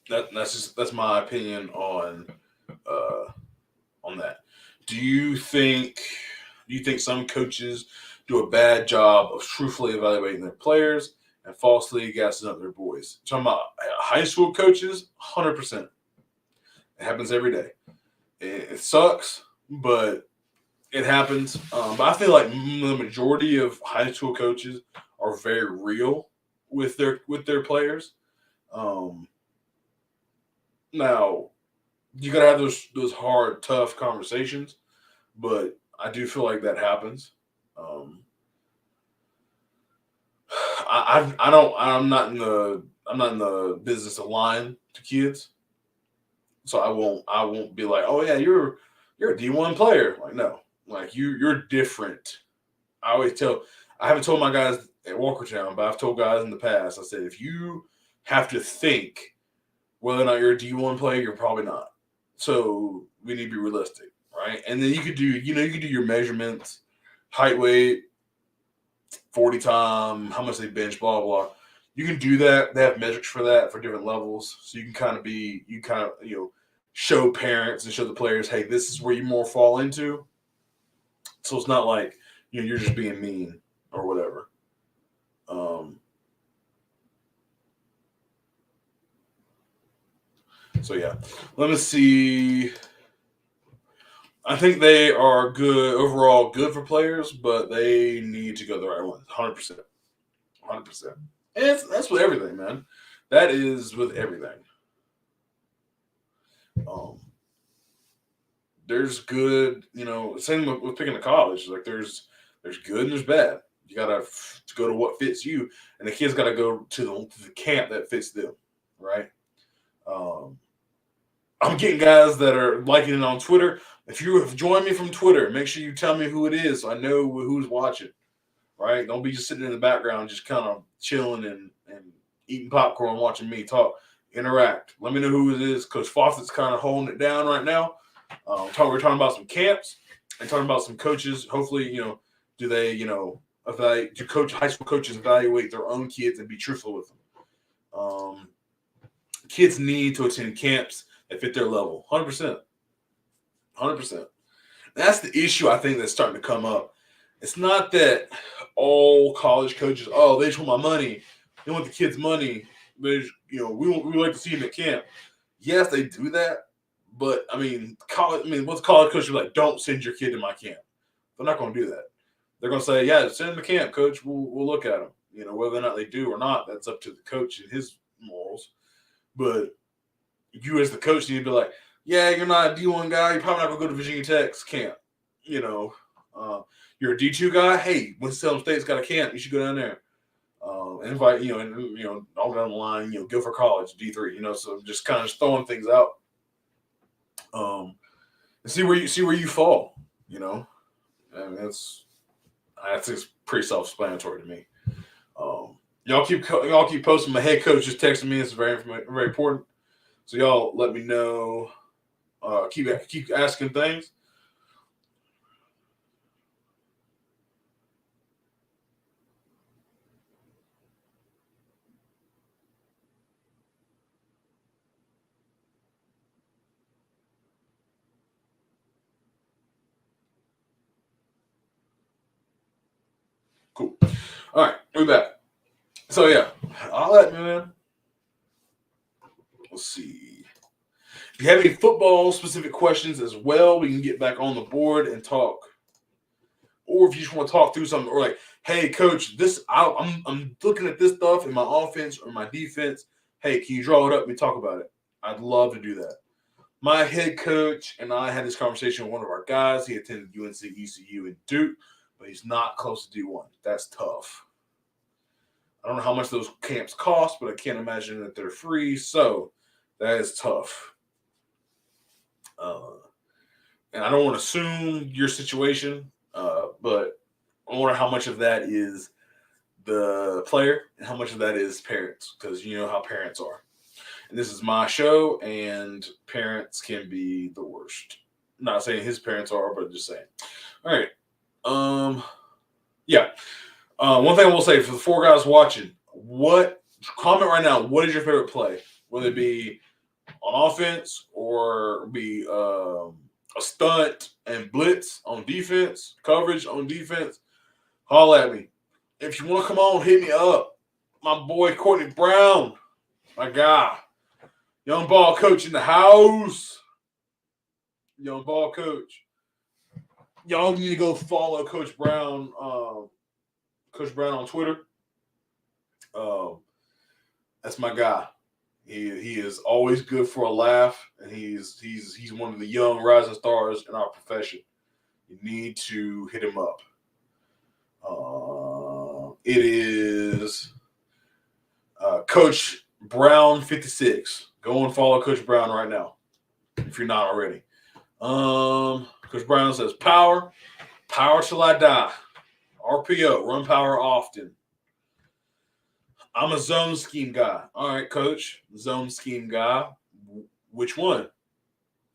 that's my opinion on that. Do you think some coaches do a bad job of truthfully evaluating their players and falsely gassing up their boys? Talking about high school coaches, 100%. It happens every day. It sucks, but it happens. But I feel like the majority of high school coaches are very real with their players. Now, you gotta have those hard, tough conversations, but I do feel like that happens. I'm not in the business of lying to kids, so I won't be like, oh yeah, you're a D1 player. Like no, like you're different. I haven't told my guys at Walkertown, but I've told guys in the past. I said if you have to think whether or not you're a D1 player, you're probably not. So we need to be realistic, right? And then you could do your measurements, height, weight, 40 time, how much they bench, blah, blah. You can do that. They have metrics for that for different levels. So you can show parents and show the players, hey, this is where you more fall into. So it's not like you're just being mean or whatever. So yeah, let me see. I think they are good overall, good for players, but they need to go the right ones. 100%, 100%. And that's with everything, man. That is with everything. Um, there's good, same with picking a college. Like there's good and there's bad. You gotta to go to what fits you, and the kids gotta go to the camp that fits them, right? Um, I'm getting guys that are liking it on Twitter. If you have joined me from Twitter, make sure you tell me who it is so I know who's watching, right? Don't be just sitting in the background, just kind of chilling and eating popcorn, watching me talk. Interact. Let me know who it is. Coach Fawcett's kind of holding it down right now. We're talking about some camps and talking about some coaches. Hopefully, do they, evaluate? Do high school coaches evaluate their own kids and be truthful with them? Um, Kids need to attend camps that fit their level. 100%. 100%. That's the issue I think that's starting to come up. It's not that all college coaches, oh, they just want my money. They want the kids' money. We like to see them at camp. Yes, they do that, but I mean, what's college coach like? Don't send your kid to my camp. They're not going to do that. They're going to say, yeah, send him to camp, coach. We'll look at him. Whether or not they do or not, that's up to the coach and his morals. But you as the coach need to be like, yeah, you're not a D1 guy. You're probably not going to go to Virginia Tech's camp. You're a D2 guy. Hey, Winston-Salem State's got a camp. You should go down there. Invite, all down the line, go for college, D3, so just kind of throwing things out. And see where you fall, I mean, that's pretty self-explanatory to me. Y'all keep posting. My head coach just texted me. It's very important. So y'all let me know. Keep asking things. Cool. All right, we're back. So yeah, I'll let me, man. Let's see. If you have any football specific questions as well, we can get back on the board and talk. Or if you just want to talk through something, or like, hey, coach, I'm looking at this stuff in my offense or my defense. Hey, can you draw it up and talk about it? I'd love to do that. My head coach and I had this conversation with one of our guys. He attended UNC, ECU, and Duke, but he's not close to D1. That's tough. I don't know how much those camps cost, but I can't imagine that they're free. So that is tough. And I don't want to assume your situation, but I wonder how much of that is the player and how much of that is parents, because you know how parents are. And this is my show, and parents can be the worst. I'm not saying his parents are, but just saying. All right. Yeah. One thing I will say for the four guys watching, comment right now? What is your favorite play? Whether it be on offense or be a stunt and blitz on defense, coverage on defense, holla at me. If you want to come on, hit me up. My boy Courtney Brown, my guy. Young ball coach in the house. Young ball coach. Y'all need to go follow Coach Brown. Coach Brown on Twitter. That's my guy. He is always good for a laugh, and he's one of the young rising stars in our profession. You need to hit him up. It is Coach Brown 56. Go and follow Coach Brown right now if you're not already. Coach Brown says power till I die. RPO, run power often. I'm a zone scheme guy. All right, coach, zone scheme guy. Which one?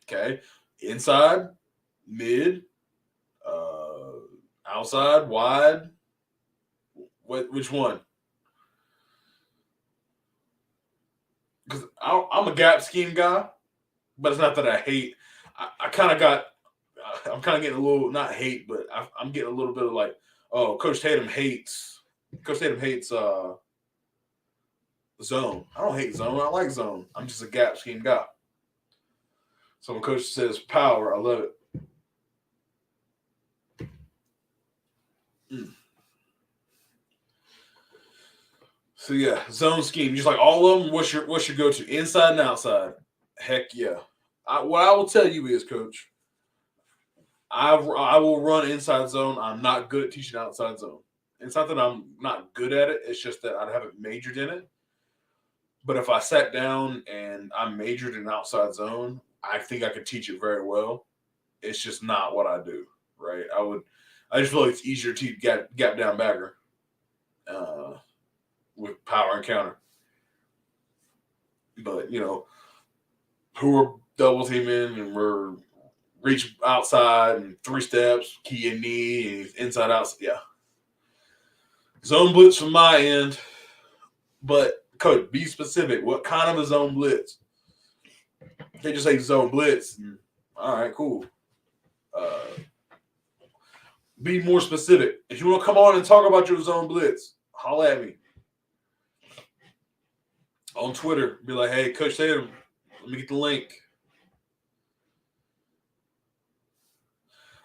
Okay, inside, mid, outside, wide. Which one? Because I'm a gap scheme guy, but it's not that I hate. I'm kind of getting a little, not hate, but I'm getting a little bit of like, oh, Coach Tatum hates zone. I don't hate zone. I like zone. I'm just a gap scheme guy. So when coach says power, I love it. Mm. So yeah, zone scheme. Just like all of them. What's your go to? Inside and outside. Heck yeah. What I will tell you is, coach, I will run inside zone. I'm not good at teaching outside zone. It's not that I'm not good at it. It's just that I haven't majored in it. But if I sat down and I majored in outside zone, I think I could teach it very well. It's just not what I do, right? I just feel like it's easier to teach gap down backer uh, with power and counter. But who are double teaming and we're reach outside and 3 steps, key and knee, and inside outside. Yeah, zone blitz from my end, but coach, be specific. What kind of a zone blitz? They just say zone blitz. All right, cool. Uh, be more specific. If you want to come on and talk about your zone blitz, holla at me on Twitter. Be like, hey, Coach Tatum, let me get the link.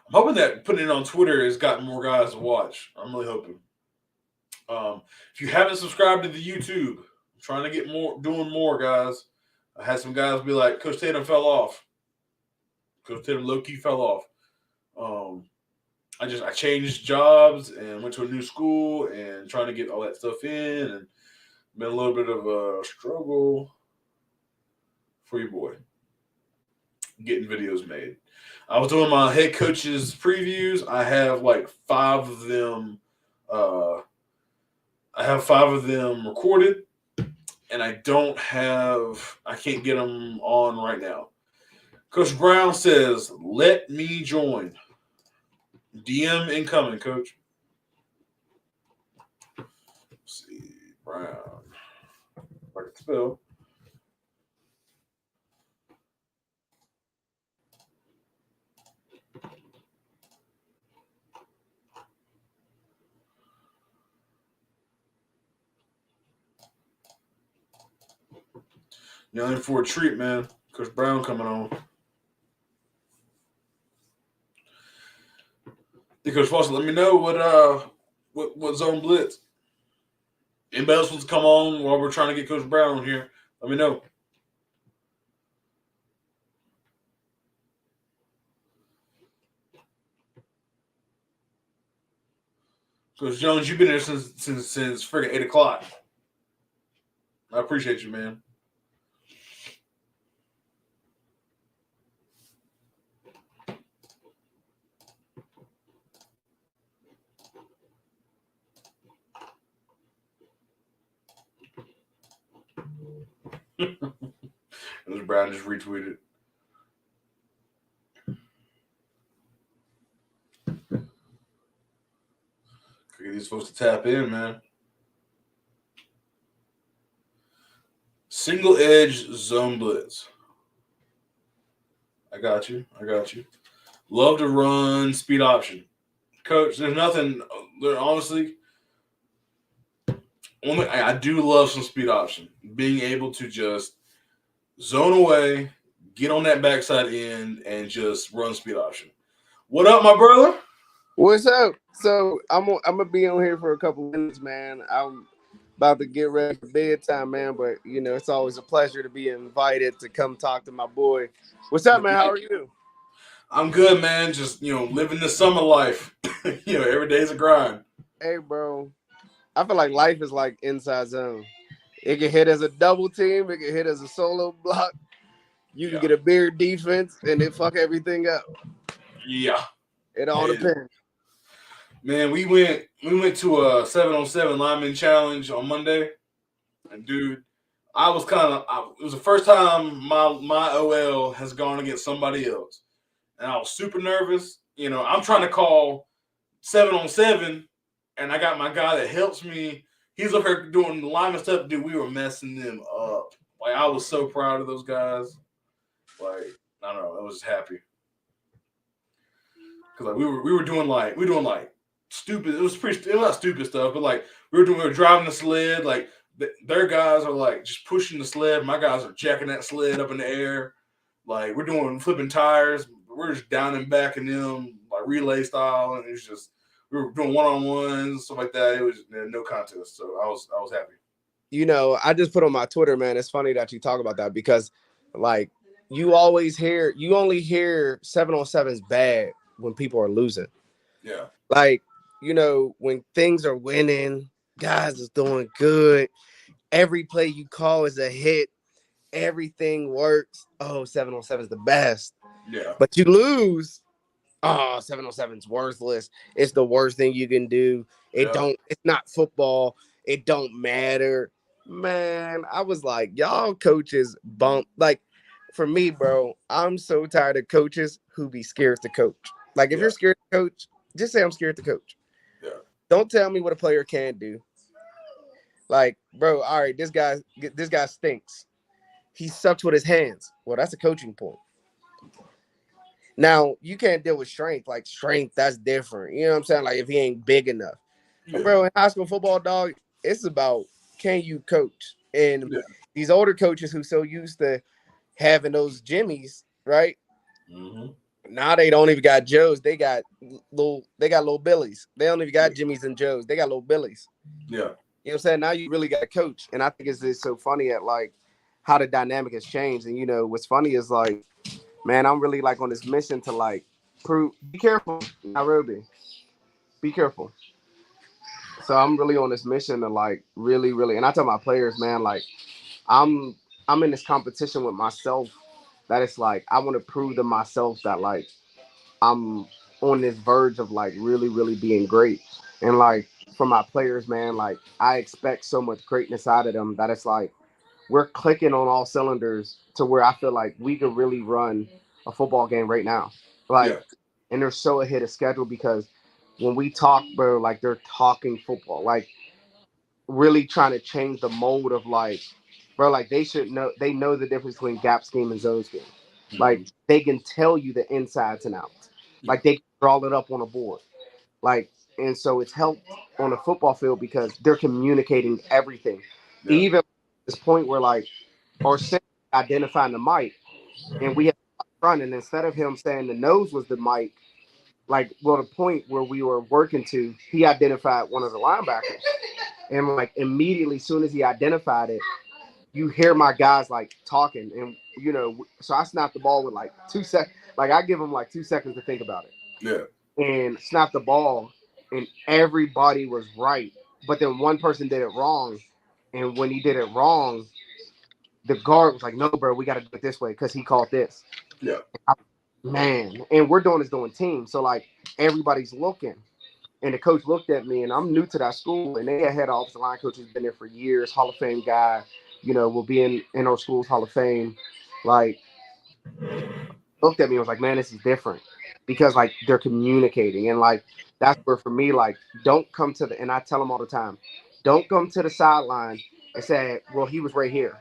I'm hoping that putting it on Twitter has gotten more guys to watch. I'm really hoping. If you haven't subscribed to the YouTube, I'm trying to get doing more, guys. I had some guys be like, Coach Tatum fell off. Coach Tatum low-key fell off. I changed jobs and went to a new school and trying to get all that stuff in, and been a little bit of a struggle for your boy getting videos made. I was doing my head coaches previews. I have like 5 of them. I have 5 of them recorded, and I can't get them on right now. Coach Brown says, let me join. DM incoming, Coach. Let's see, Brown. If I can spell. You're in for a treat, man. Coach Brown coming on. Coach Foster, let me know what zone blitz. Anybody else wants to come on while we're trying to get Coach Brown on here? Let me know. Coach Jones, you've been there since friggin' 8:00. I appreciate you, man. Coach Brown just retweeted. Get these folks to tap in, man. Single edge zone blitz. I got you. Love to run speed option. Coach, there's nothing. Honestly, I do love some speed option. Being able to just zone away, get on that backside end, and just run speed option. What up, my brother? What's up? So I'm gonna be on here for a couple minutes, man. I'm about to get ready for bedtime, man. But it's always a pleasure to be invited to come talk to my boy. What's up, man? How are you? I'm good, man. Just living the summer life. Every day's a grind. Hey, bro. I feel like life is like inside zone. It can hit as a double team. It can hit as a solo block. You can get a beard defense, and it fuck everything up. Yeah. It all depends. Man, we went to a 7-on-7 lineman challenge on Monday, and dude, it was the first time my OL has gone against somebody else, and I was super nervous. I'm trying to call 7-on-7, and I got my guy that helps me. He's up here doing the lineman stuff, dude. We were messing them up. Like, I was so proud of those guys. Like, I don't know, I was just happy because like we were doing like stupid. It was not stupid stuff, but like we were driving the sled. Like their guys are like just pushing the sled. My guys are jacking that sled up in the air. Like we're doing flipping tires. We're just down and backing them like relay style, and it's just we were doing one on ones stuff like that. It was no contest, so I was happy. I just put on my Twitter, man. It's funny that you talk about that because, like, you only hear 7-on-7's bad when people are losing. Yeah, Like, when things are winning, guys is doing good. Every play you call is a hit. Everything works. Oh, 7-on-7 is the best. yeah, But you lose. Oh, 7-on-7's worthless. It's the worst thing you can do. yeah, It's not football. It don't matter. Man, I was like, y'all coaches bump. Like, for me, bro, I'm so tired of coaches who be scared to coach. Like, if yeah, you're scared to coach, just say I'm scared to coach. yeah, Don't tell me what a player can't do. Like, bro, all right, this guy stinks. He sucks with his hands. Well, that's a coaching point. Now, you can't deal with strength. Like, strength, that's different. You know what I'm saying? Like, if he ain't big enough. But, yeah, bro, in high school football, dog, it's about can you coach? And yeah. these older coaches who so used to having those jimmies, right? Mm-hmm. Now they don't even got Joes. They got little Billies. They don't even got Yeah, Jimmies and Joes. They got little Billies. yeah, You know what I'm saying? Now you really got to coach. And I think it's so funny at like how the dynamic has changed. And what's funny is like, man, I'm really like on this mission to like prove be careful, Nairobi. Be careful. So I'm really on this mission to like really, really and I tell my players, man, like I'm I'm in this competition with myself that it's like I want to prove to myself that like I'm on this verge of like really, really being great. And like for my players, man, like I expect so much greatness out of them that it's like we're clicking on all cylinders to where I feel like we could really run a football game right now. Like, yeah, and they're so ahead of schedule because when we talk, bro, like they're talking football, like really trying to change the mold of like, bro, like they know the difference between gap scheme and zone scheme. Like mm-hmm. they can tell you the insides and outs. Yeah, Like they can draw it up on a board. Like, and so it's helped on the football field because they're communicating everything. yeah, Even this point where like our center identifying the mic and we have front, and instead of him saying the nose was the mic, like well the point where we were working to, he identified one of the linebackers. And like immediately, as soon as he identified it, you hear my guys like talking, and so I snapped the ball with like 2 seconds. Like I give him like 2 seconds to think about it, yeah, and snapped the ball, and everybody was right. But then one person did it wrong, and when he did it wrong, the guard was like, "No, bro, we got to do it this way because he called this." yeah, Man, and we're doing team, so like everybody's looking. And the coach looked at me, and I'm new to that school, and they had offensive line coach who's been there for years, Hall of Fame guy, will be in our school's Hall of Fame. Like, looked at me and was like, man, this is different because like they're communicating. And like, that's where for me, like, don't come to and I tell them all the time, don't come to the sideline and say, well, he was right here.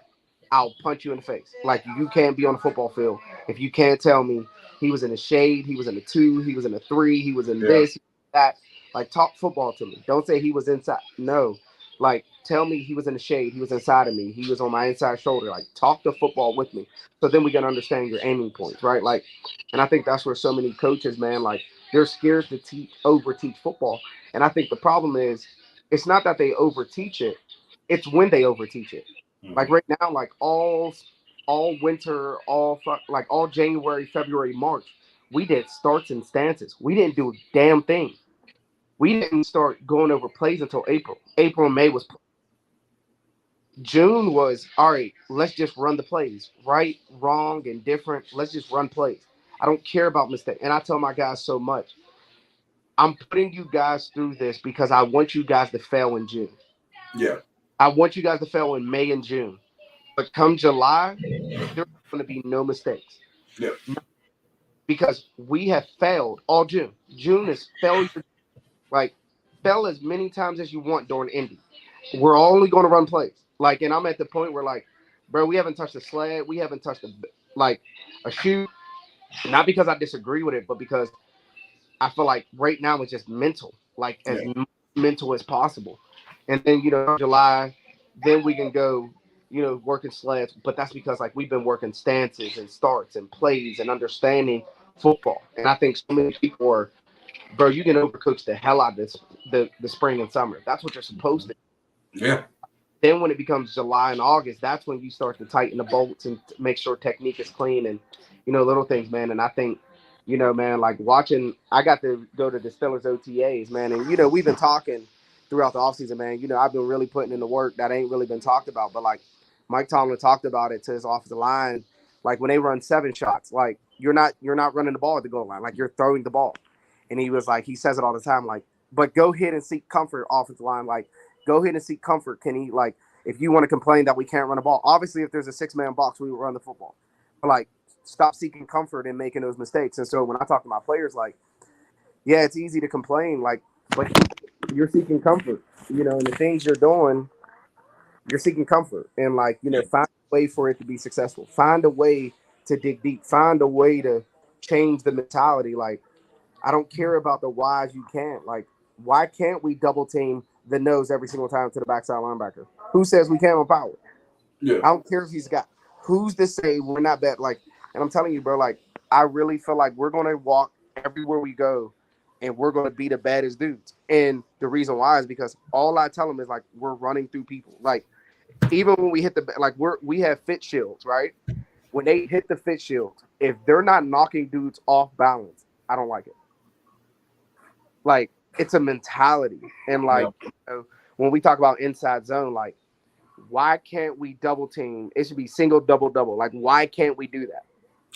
I'll punch you in the face. Like, you can't be on the football field if you can't tell me he was in the shade, he was in the two, he was in the three, he was in yeah, this, that. Like, talk football to me. Don't say he was inside. No. Like, tell me he was in the shade, he was inside of me, he was on my inside shoulder. Like, talk the football with me. So then we can understand your aiming points, right? Like, and I think that's where so many coaches, man, like they're scared to over teach football. And I think the problem is, it's not that they over teach it; it's when they over teach it. Like mm-hmm. right now, like all winter, like all January, February, March, we did starts and stances. We didn't do a damn thing. We didn't start going over plays until April. April and May was June was all right. Let's just run the plays, right, wrong, and different. Let's just run plays. I don't care about mistakes, and I tell my guys so much. I'm putting you guys through this because I want you guys to fail in June. Yeah, I want you guys to fail in May and June. But come July, there's going to be no mistakes yeah, because we have failed all June. June is failure. Like, fail as many times as you want during Indy. We're only going to run plays. Like, and I'm at the point where, like, bro, we haven't touched a sled. We haven't touched a shoe. Not because I disagree with it, but because I feel like right now it's just mental, like as yeah, mental as possible. And then July, then we can go. working sleds, but that's because like we've been working stances and starts and plays and understanding football. And I think so many people are, bro, you can overcoach the hell out of this the spring and summer. That's what you're supposed to. Yeah. Then when it becomes July and August, that's when you start to tighten the bolts and make sure technique is clean and little things, man. And I think, man, like watching, I got to go to the Steelers OTAs, man, and we've been talking throughout the offseason, man. I've been really putting in the work that ain't really been talked about, but like Mike Tomlin talked about it to his offensive line, like when they run 7 shots, like you're not running the ball at the goal line, like you're throwing the ball. And he was like, he says it all the time, like, but go ahead and seek comfort, offensive line, like go ahead and seek comfort, Kenny. Like, if you want to complain that we can't run the ball, obviously, if there's a 6-man box, we will run the football. But like, stop seeking comfort and making those mistakes. And so when I talk to my players, like, yeah, it's easy to complain, like, but you're seeking comfort, and the things you're doing, you're seeking comfort, and like, find a way for it to be successful. Find a way to dig deep. Find a way to change the mentality. Like, I don't care about the whys you can't. Like, why can't we double team the nose every single time to the backside linebacker? Who says we can't on power? Yeah. I don't care if he's got. Who's to say we're not bad? Like, and I'm telling you, bro. Like, I really feel like we're gonna walk everywhere we go, and we're gonna be the baddest dudes. And the reason why is because all I tell them is like we're running through people. Like, even when we hit the like we have fit shields, right? When they hit the fit shields, if they're not knocking dudes off balance, I don't like it. Like, it's a mentality, and like Yeah. when we talk about inside zone, like why can't we double team? It should be single, double, double. Like, why can't we do that?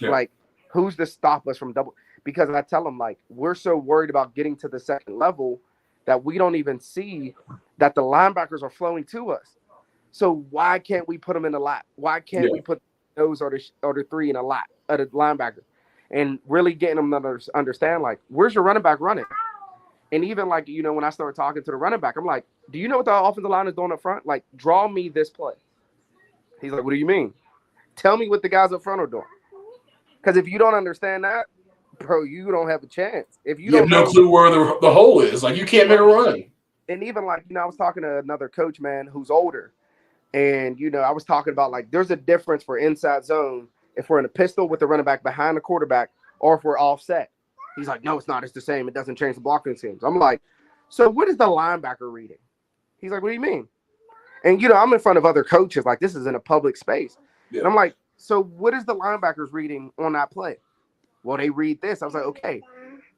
Yeah. Like, who's to stop us from double? Because I tell them, like, we're so worried about getting to the second level that we don't even see that the linebackers are flowing to us. So why can't we put them in the lap? Why can't Yeah. we put those or the 3 in a lap of the linebacker? And really getting them to understand, like, where's your running back running? And even like, when I started talking to the running back, I'm like, do you know what the offensive line is doing up front? Like, draw me this play. He's like, what do you mean? Tell me what the guys up front are doing. Because if you don't understand that, bro, you don't have a chance. If you You have don't no know, clue where the hole is. Like, you can't make a run. and even like, I was talking to another coach, man, who's older. And, I was talking about like, there's a difference for inside zone if we're in a pistol with the running back behind the quarterback or if we're offset. He's like, no, it's not. It's the same. It doesn't change the blocking schemes. I'm like, so what is the linebacker reading? He's like, what do you mean? And, I'm in front of other coaches. Like, this is in a public space. Yeah. And I'm like, so what is the linebackers reading on that play? Well, they read this. I was like, okay.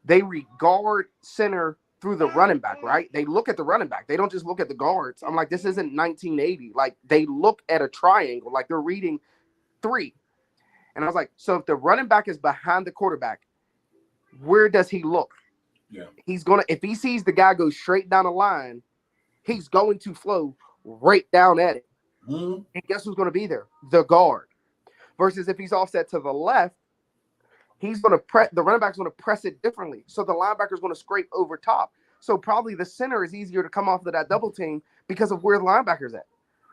They read guard, center through the running back, right? They look at the running back. They don't just look at the guards. I'm like, this isn't 1980. Like, they look at a triangle. Like, they're reading 3. And I was like, so if the running back is behind the quarterback, where does he look? Yeah. He's going to, if he sees the guy go straight down the line, he's going to flow right down at it. Mm-hmm. And guess who's going to be there? The guard. Versus if he's offset to the left, he's going to press, the running back's going to press it differently. So the linebacker's going to scrape over top. So probably the center is easier to come off of that double team because of where the linebacker's at.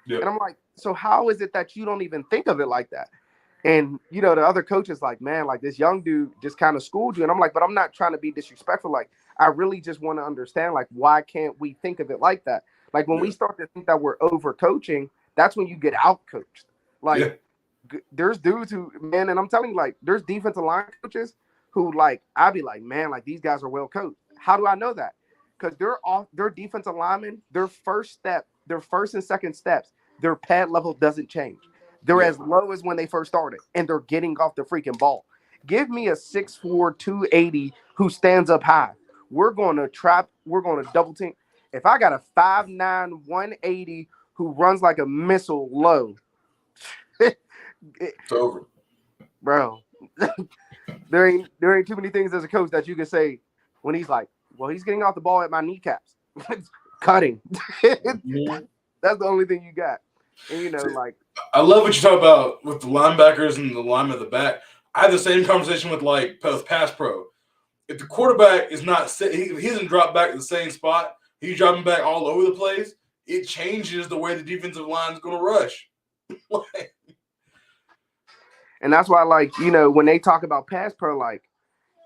Yep. And I'm like, so how is it that you don't even think of it like that? And, the other coach is like, man, like this young dude just kind of schooled you. And I'm like, but I'm not trying to be disrespectful. Like, I really just want to understand, like, why can't we think of it like that? Like, when we start to think that we're over coaching, that's when you get out coached. Like, there's dudes who, man, and I'm telling you, like, there's defensive line coaches who, like, I'd be like, man, like, these guys are well coached. How do I know that? Because their defensive linemen, their first and second steps, their pad level doesn't change. They're as low as when they first started, and they're getting off the freaking ball. Give me a 6'4", 280 who stands up high. We're going to double team. If I got a 5'9", 180 who runs like a missile low, It's over. bro. there ain't too many things as a coach that you can say when he's like, well, he's getting off the ball at my kneecaps. Cutting. That's the only thing you got. And like, I love what you talk about with the linebackers and the lineman at the back. I had the same conversation with pass pro. If the quarterback is not he doesn't drop back to the same spot, he's dropping back all over the place. It changes the way the defensive line is going to rush. And that's why, like, when they talk about pass pro, like,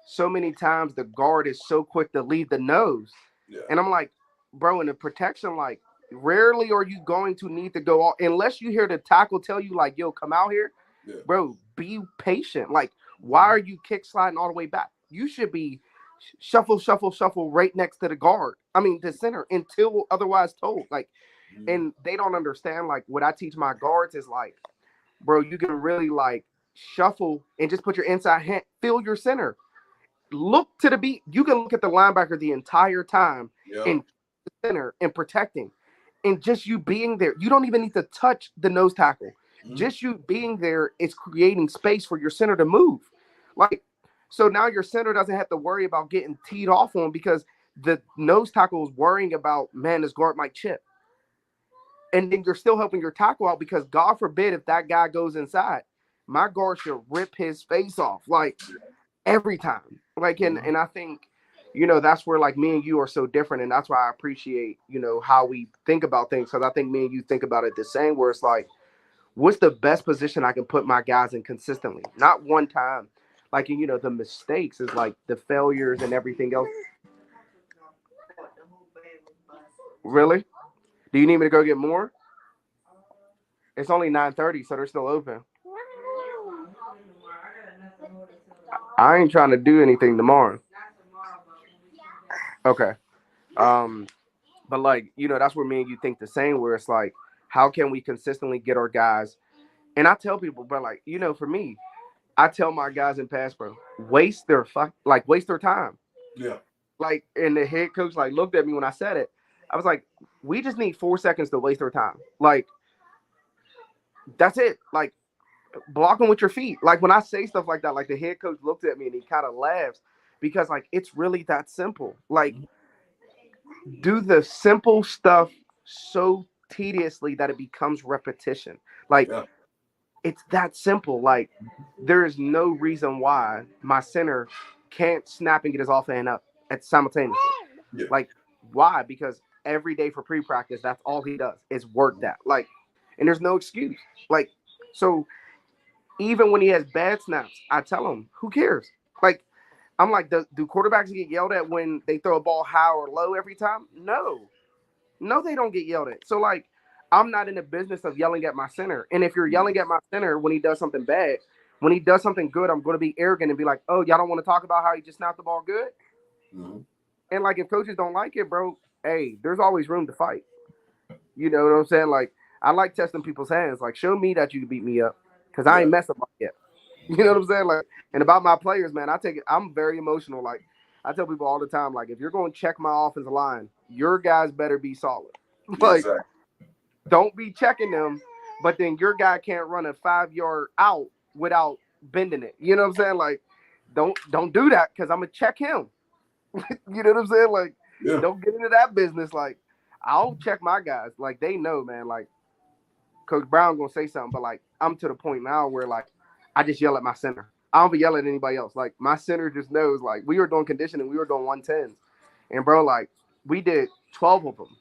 so many times the guard is so quick to leave the nose. Yeah. And I'm like, bro, in the protection, like, rarely are you going to need to go all, unless you hear the tackle tell you like, "Yo, come out here." Yeah. Bro, be patient. Like, why are you kick sliding all the way back? You should be shuffle, shuffle, shuffle right next to the guard. I mean, the center until otherwise told. Like, and they don't understand. Like, what I teach my guards is like, bro, you can really like shuffle and just put your inside hand, feel your center. Look to the beat. You can look at the linebacker the entire time Yeah. and center and protecting. And just you being there, you don't even need to touch the nose tackle. Just you being there is creating space for your center to move. Like, so now your center doesn't have to worry about getting teed off on because the nose tackle is worrying about, man, this guard might chip. And then you're still helping your tackle out because God forbid if that guy goes inside, my guard should rip his face off like every time. Like, and I think, that's where like me and you are so different, and that's why I appreciate how we think about things because I think me and you think about it the same. Where it's like, what's the best position I can put my guys in consistently, not one time. Like, the mistakes is like the failures and everything else. Really? Do you need me to go get more? It's only 9:30, so they're still open. I ain't trying to do anything tomorrow. Okay. Um, but like, that's where me and you think the same, where it's like, how can we consistently get our guys? And I tell people, but like, for me, I tell my guys in pass pro, waste their time. Yeah. Like, and the head coach like looked at me when I said it. I was like, we just need 4 seconds to waste their time. Like, that's it. Like, blocking with your feet. Like when I say stuff like that, like the head coach looked at me and he kind of laughs because like it's really that simple. Like, do the simple stuff so tediously that it becomes repetition. Like, Yeah. it's that simple. Like, there is no reason why my center can't snap and get his off hand up at simultaneously. Yeah. Like, why? Because every day for pre-practice, that's all he does is work that. Like, and there's no excuse. Like, so even when he has bad snaps, I tell him, who cares? Like, I'm like, do quarterbacks get yelled at when they throw a ball high or low every time? No. No, they don't get yelled at. So like, I'm not in the business of yelling at my center. And if you're yelling at my center when he does something bad, when he does something good, I'm going to be arrogant and be like, oh, y'all don't want to talk about how he just snapped the ball good? And like, if coaches don't like it, bro, hey, there's always room to fight. You know what I'm saying? Like, I like testing people's hands. Like, show me that you can beat me up because I ain't messed up yet. You know what I'm saying? Like, and about my players, man, I take it. I'm very emotional. Like, I tell people all the time, like, if you're going to check my offensive line, your guys better be solid. Like, Exactly. don't be checking them, but then your guy can't run a 5 yard out without bending it. You know what I'm saying? Like, don't do that because I'm gonna check him. You know what I'm saying? Like, Yeah. don't get into that business. Like, I'll check my guys. Like, they know, man. Like, Coach Brown gonna say something, but like, I'm to the point now where like, I just yell at my center. I don't be yelling at anybody else. Like, my center just knows. Like, we were doing conditioning, we were doing 110s, and bro, like, we did 12 of them.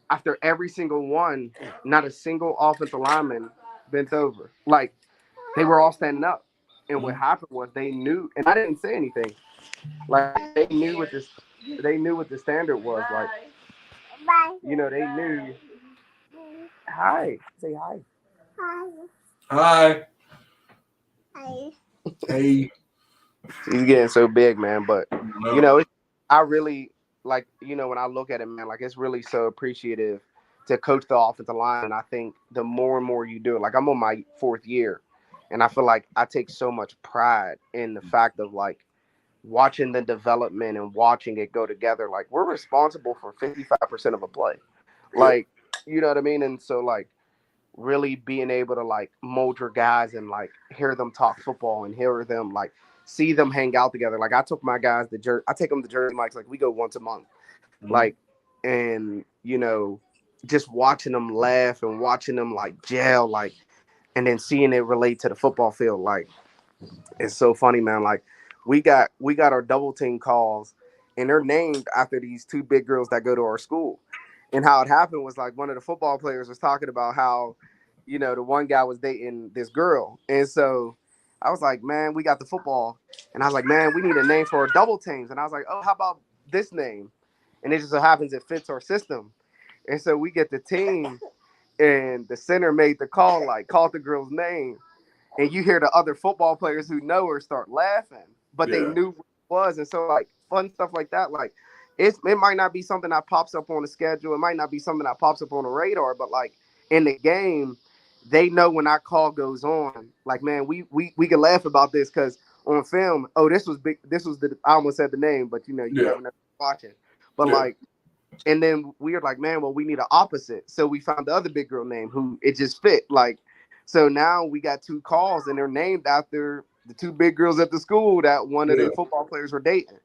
After every single one, not a single offensive lineman bent over. Like, they were all standing up. And what happened was they knew, and I didn't say anything. Like, they knew what the standard was. Like, they knew. Hi, say hi. Hi. Hey. He's getting so big, man. But No. I really like, when I look at it, man, like, it's really so appreciative to coach the offensive line. And I think the more and more you do it, like, I'm on my 4th year, and I feel like I take so much pride in the fact of like watching the development and watching it go together. Like, we're responsible for 55% of a play. Yeah. Like, you know what I mean? And so like, really being able to like mold your guys and like hear them talk football and hear them like see them hang out together. Like, I took my guys I take them to Jersey Mike's. Like, we go once a month. Like, and just watching them laugh and watching them like gel, like, and then seeing it relate to the football field. Like, it's so funny, man. Like, we got our double team calls, and they're named after these two big girls that go to our school. And how it happened was like one of the football players was talking about how, the one guy was dating this girl, and so I was like, man, we got the football, and I was like, man, we need a name for our double teams, and I was like, oh, how about this name? And it just so happens it fits our system. And so we get the team, and the center made the call, like called the girl's name, and you hear the other football players who know her start laughing, but they Yeah. knew what it was. And so like fun stuff like that, like it might not be something that pops up on the schedule, it might not be something that pops up on the radar, but like in the game, they know when our call goes on, like man, we can laugh about this because on film, oh this was big, this was the, I almost said the name, but you know you Yeah. never know watching, but Yeah. like. And then we were like, man, well, we need an opposite. So we found the other big girl name who it just fit. Like, so now we got two calls and they're named after the two big girls at the school that one of Yeah. their football players were dating.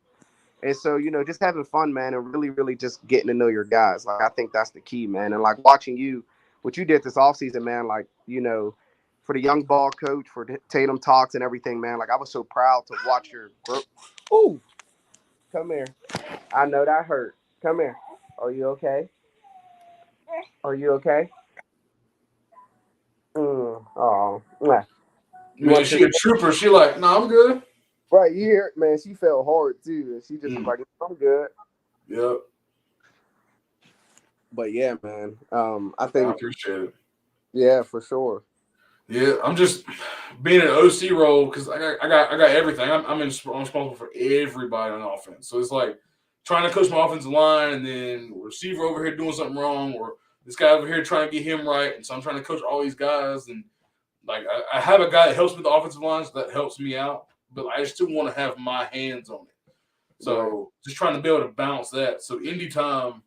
And so, you know, just having fun, man, and really, really just getting to know your guys. Like, I think that's the key, man. And like watching you, what you did this offseason, man, like, you know, for the young ball coach, for the Tatum talks and everything, man. Like, I was so proud to watch your growth. Ooh, come here. I know that hurt. Come here. Are you okay? Are you okay? Oh, you Man, want to? she a trooper. She like, nah, I'm good. Right, you hear, man? She fell hard too, and she just was Mm. like, "I'm good." Yep. But yeah, man. I I think appreciate it. yeah, for sure. Yeah, I'm just being an OC role because I got everything. I'm responsible for everybody on offense. So it's like trying to coach my offensive line, and then receiver over here doing something wrong, or this guy over here trying to get him right. And so I'm trying to coach all these guys, and like I have a guy that helps with the offensive lines that helps me out, but I still want to have my hands on it. Right. So just trying to be able to balance that. So Indy time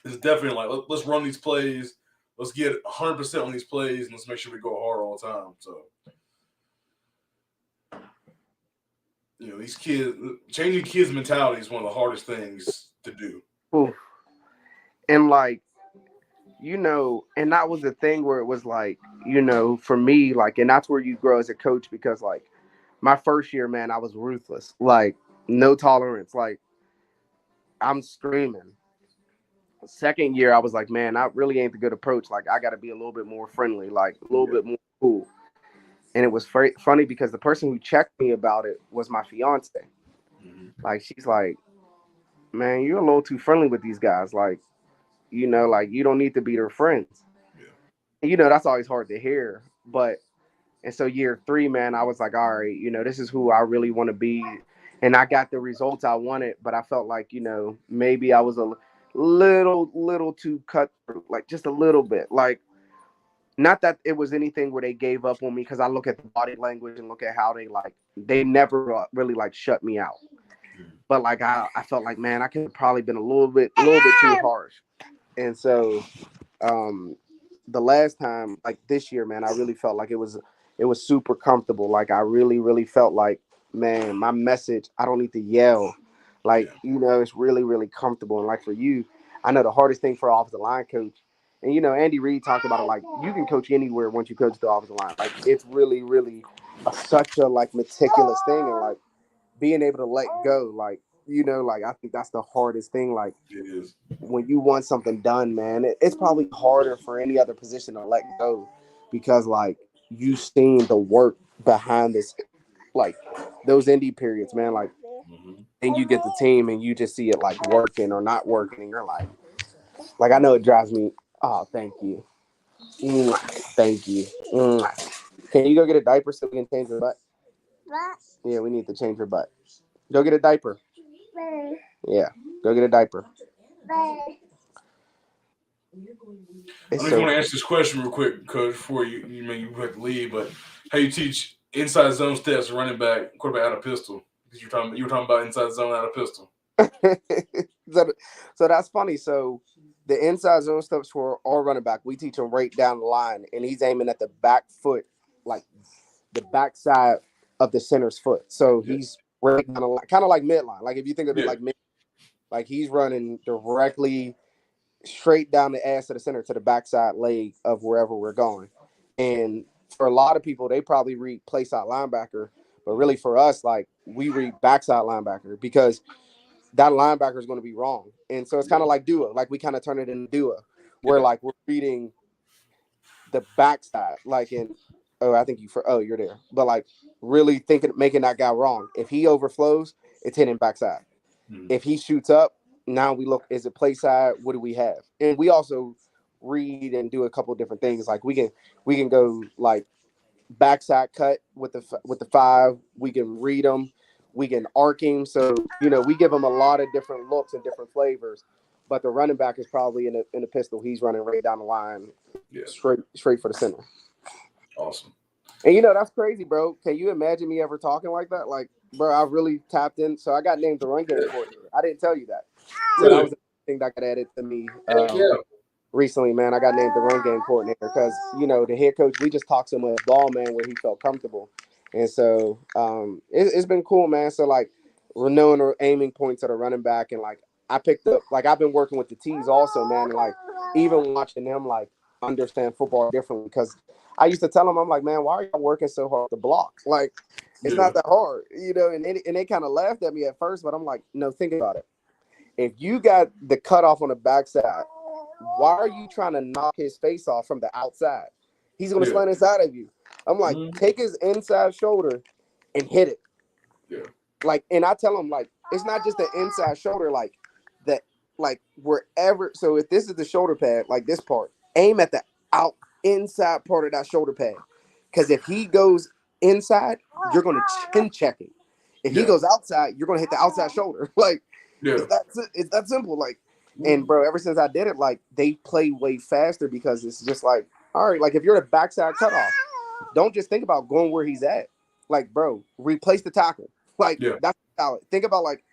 is definitely like let's run these plays. Let's get 100% on these plays, and let's make sure we go hard all the time. So, you know, these kids, changing kids' mentality is one of the hardest things to do. Oof. And like, you know, and that was the thing where it was like, you know, for me, like, and that's where you grow as a coach because like my first year, man, I was ruthless, like no tolerance, like I'm screaming. Second year, I was like, man, that really ain't the good approach. Like, I got to be a little bit more friendly, like a little Yeah. bit more cool. And it was funny because the person who checked me about it was my fiance. Mm-hmm. Like, she's like, man, you're a little too friendly with these guys. Like, you know, like you don't need to be their friends. Yeah. And, you know, that's always hard to hear. But and so year three, man, I was like, all right, you know, this is who I really want to be. And I got the results I wanted, but I felt like, you know, maybe I was a little too cutthroat, like just a little bit. Like, not that it was anything where they gave up on me because I look at the body language and look at how they like, they never really like shut me out. Mm-hmm. But like, I felt like, man, I could have probably been a little bit too harsh. And so, um, the last time, like this year, man, I really felt like it was super comfortable. Like I really, really felt like, man, my message, I don't need to yell. Like, Yeah. you know, it's really, really comfortable. And like for you, I know the hardest thing for an offensive line coach, and you know, Andy Reid talked about it, like you can coach anywhere once you coach the offensive line. Like it's really, really such a like meticulous thing, and like being able to let go, like, you know, like I think that's the hardest thing. Like It is. when you want something done, man, it's probably harder for any other position to let go because like you seen the work behind this, like those indie periods, man. Like, Mm-hmm. and you get the team and you just see it like working or not working, and you're like I know it drives me. Oh, thank you, thank you. Can you go get a diaper so we can change your butt? Yeah, we need to change your butt. Go get a diaper. Yeah, go get a diaper. I It's don't even so want to answer this question real quick, Coach, before you have to leave. But how you teach inside zone steps, running back, quarterback out of pistol? Because you were talking about inside zone out of pistol. so, so that's funny. So the inside zone steps for our running back, we teach him right down the line, and he's aiming at the back foot, like the back side of the center's foot. So Yeah. he's right down the line, kind of like midline. Like if you think of it Yeah. like mid, like he's running directly straight down the ass of the center to the backside leg of wherever we're going. And for a lot of people, they probably read play side linebacker, but really for us, like we read backside linebacker because that linebacker is going to be wrong. And so it's kind Yeah. of like duo, like we kind of turn it into duo, where Yeah. like we're reading the backside, like in, oh, I think you're there, but like really thinking, making that guy wrong. If he overflows, it's hitting backside. Mm-hmm. If he shoots up, Now we look, is it play side? What do we have? And we also read and do a couple of different things. Like we can go like backside cut with the five. We can read them. We can arc him. So we give him a lot of different looks and different flavors. But the running back is probably in the pistol. He's running right down the line, Yeah. straight for the center. Awesome. And that's crazy, bro. Can you imagine me ever talking like that? Like, bro, I really tapped in. So I got named the run game coordinator. I didn't tell you that. So that Really? was a thing that got added to me. Heck yeah. Recently, man, I got named the run game coordinator because the head coach, we just talked so much ball, man, where he felt comfortable, and so it's been cool, man. So like we're knowing or aiming points at a running back, and like I picked up, like I've been working with the T's also, man, and like even watching them like understand football differently because I used to tell them, I'm like, man, why are y'all working so hard to block? Like it's Yeah. not that hard, and they kind of laughed at me at first, but I'm like, no, think about it. If you got the cutoff on the backside, why are you trying to knock his face off from the outside? He's going to Yeah. slant inside of you. I'm like, Mhm. take his inside shoulder and hit it. Yeah. Like, and I tell him, like, it's not just the inside shoulder, like that, like wherever. So if this is the shoulder pad, like this part, aim at the out inside part of that shoulder pad. Because if he goes inside, you're going to chin check him. If he Yeah. goes outside, you're going to hit the outside shoulder. Like, Yeah. it's that simple. Like, and Mhm. bro, ever since I did it, like they play way faster because it's just like, all right, like if you're the backside cutoff, don't just think about going where he's at. Like, bro, replace the tackle. Like Yeah. that's solid. Think about like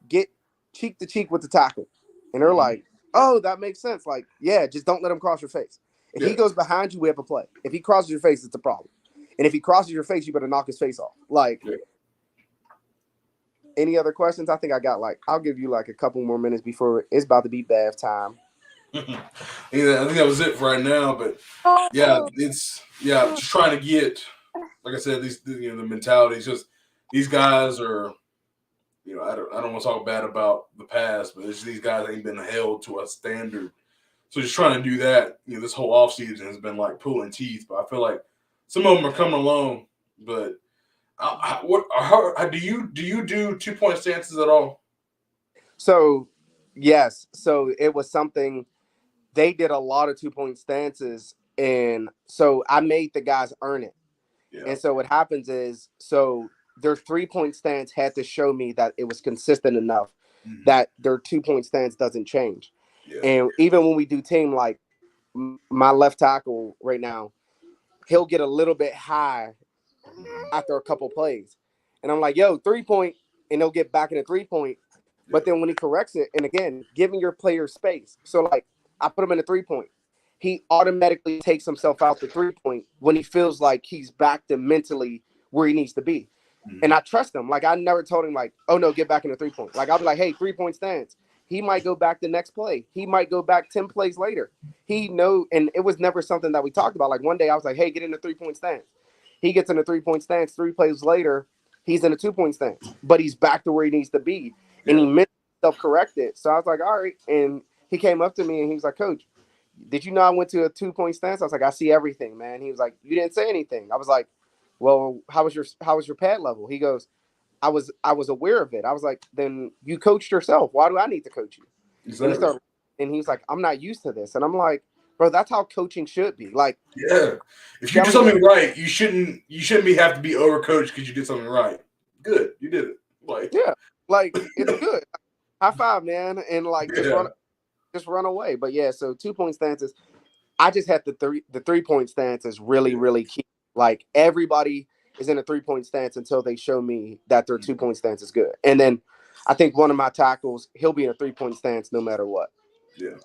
get cheek to cheek with the tackle, and they're Mhm. like, oh, that makes sense. Like, yeah, just don't let him cross your face. If he Yeah. goes behind you, we have a play. If he crosses your face, it's a problem. And if he crosses your face, you better knock his face off. Like, Yeah. any other questions? I think I got like I'll give you like a couple more minutes before it's about to be bath time. Yeah, I think that was it for right now. But yeah, it's just trying to get, like I said, the mentality. It's just these guys are, I don't want to talk bad about the past, but it's these guys ain't been held to a standard. So just trying to do that, this whole offseason has been like pulling teeth. But I feel like some of them are coming along. But do you do 2 point stances at all? So yes, so it was something they did a lot of 2 point stances, and so I made the guys earn it. Yeah. And so what happens is, so their 3 point stance had to show me that it was consistent enough Hmm. that their 2 point stance doesn't change. Yeah. And even when we do team, like my left tackle right now, he'll get a little bit high Hmm. after a couple plays. And I'm like, yo, 3 point, and he'll get back in a 3 point. But Yeah. then when he corrects it, and again, giving your player space. So like I put him in a 3 point. He automatically takes himself out the 3 point when he feels like he's back to mentally where he needs to be. And Hmm. I trust him. Like I never told him like, oh no, get back in the 3 point. Like I'll be like, hey, 3 point stance. He might go back the next play. He might go back 10 plays later. He know, and it was never something that we talked about. Like one day I was like, hey, get in the 3 point stance. He gets in a 3 point stance. 3 plays later, he's in a 2 point stance. But he's back to where he needs to be. And Yeah. he mentally self-corrected. So I was like, all right. And he came up to me and he was like, Coach, did you know I went to a 2 point stance? I was like, I see everything, man. He was like, you didn't say anything. I was like, well, how was your pad level? He goes, I was aware of it. I was like, then you coached yourself. Why do I need to coach you? And he Exactly. started, and he's like, I'm not used to this. And I'm like, bro, that's how coaching should be. Like Yeah. If you do telling your something right, you shouldn't have to be overcoached because you did something right. Good. You did it. Like, yeah, like it's good. High five, man, and like yeah. just run away. But yeah, so 2 point stances. I just had the 3 point stance is really, Yeah. really key. Like everybody is in a 3 point stance until they show me that their 2 point stance is good. And then I think one of my tackles, he'll be in a 3 point stance no matter what. Yeah.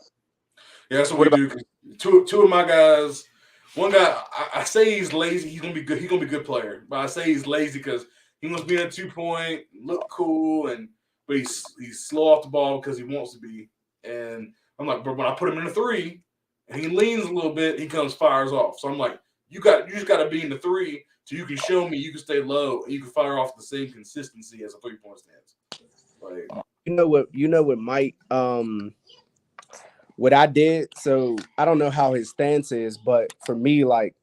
Yeah, that's what What we about do. 'Cause two of my guys, one guy, I say he's lazy. He's gonna be good. He's gonna be a good player, but I say he's lazy because he wants to be in a 2 point, look cool, but he's slow off the ball because he wants to be. And I'm like, but when I put him in a three, and he leans a little bit, he comes fires off. So I'm like, you just got to be in the three so you can show me you can stay low and you can fire off the same consistency as a 3 point stance. Like, what Mike what I did, so I don't know how his stance is, but for me, like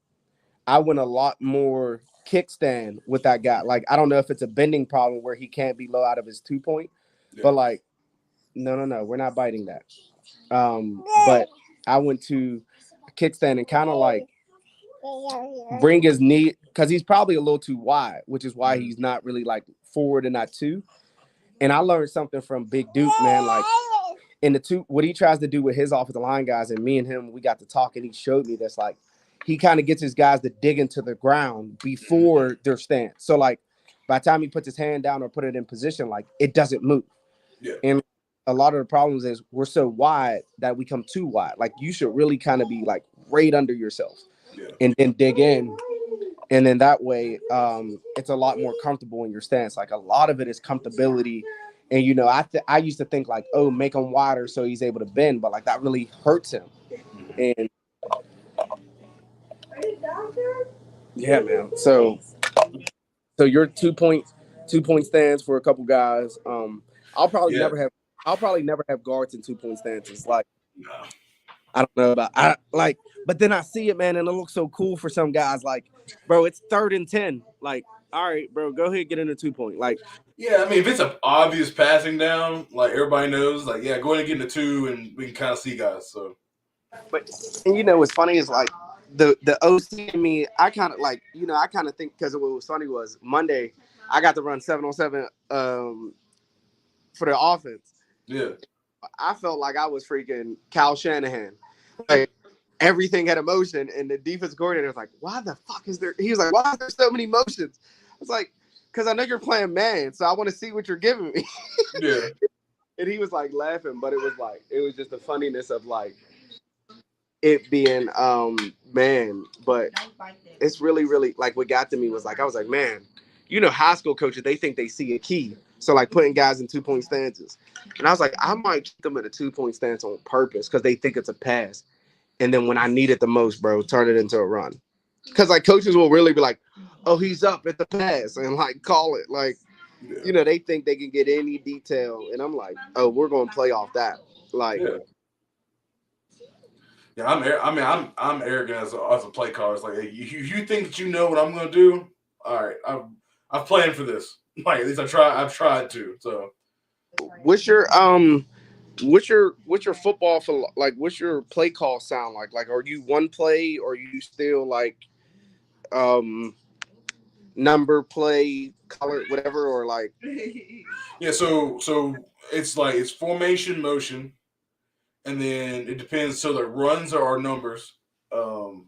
I went a lot more kickstand with that guy. Like I don't know if it's a bending problem where he can't be low out of his 2 point, yeah, but like No. We're not biting that. But I went to a kickstand and kind of like bring his knee because he's probably a little too wide, which is why he's not really like forward and not two. And I learned something from Big Duke, man. Like in the two, what he tries to do with his offensive line guys, and me and him, we got to talk, and he showed me that's like he kind of gets his guys to dig into the ground before their stance. So like by the time he puts his hand down or put it in position, like it doesn't move. Yeah. And a lot of the problems is we're so wide that we come too wide. Like you should really kind of be like right under yourself Yeah. and then dig in. And then that way, it's a lot more comfortable in your stance. Like a lot of it is comfortability. And you know, I used to think like, oh, make him wider so he's able to bend, but like that really hurts him. And yeah, man. So your 2 point stands for a couple guys. I'll probably Yeah. never have guards in 2 point stances. Like No. I don't know about I like, but then I see it, man, and it looks so cool for some guys. Like, bro, it's 3rd and 10. Like, all right, bro, go ahead, get in a 2 point. Like, Yeah, I mean, if it's an obvious passing down, like everybody knows, like yeah, go ahead and get in the two, and we can kind of see guys. So but and you know what's funny is like the OC in me, I kind of like, you know, I kind of think because what was funny was Monday, I got to run 7-on-7 for the offense. yeah, I felt like I was freaking Kyle Shanahan. Like everything had emotion, and the defense coordinator was like, "Why the fuck is there?" He was like, "Why are there so many motions?" I was like, "Because I know you're playing man, so I want to see what you're giving me." yeah, And he was like laughing, but it was just the funniness of like it being man. But it's really like what got to me was like I was like, man, you know, high school coaches, they think they see a key. So like putting guys in 2 point stances. And I was like, I might keep them in a 2 point stance on purpose because they think it's a pass. And then when I need it the most, bro, turn it into a run. Because like coaches will really be like, oh, he's up at the pass and like call it. Like, yeah, you know, they think they can get any detail. And I'm like, oh, we're gonna play off that. Like, yeah. Yeah, I'm arrogant as a play caller. It's like, hey, you think that you know what I'm gonna do? All right, I've planned for this. Like at least I've tried to. So what's your what's your football for like what's your play call sound like? Like are you one play or are you still like um number play color whatever or like yeah, so it's like it's formation motion, and then it depends. So the runs are our numbers, um,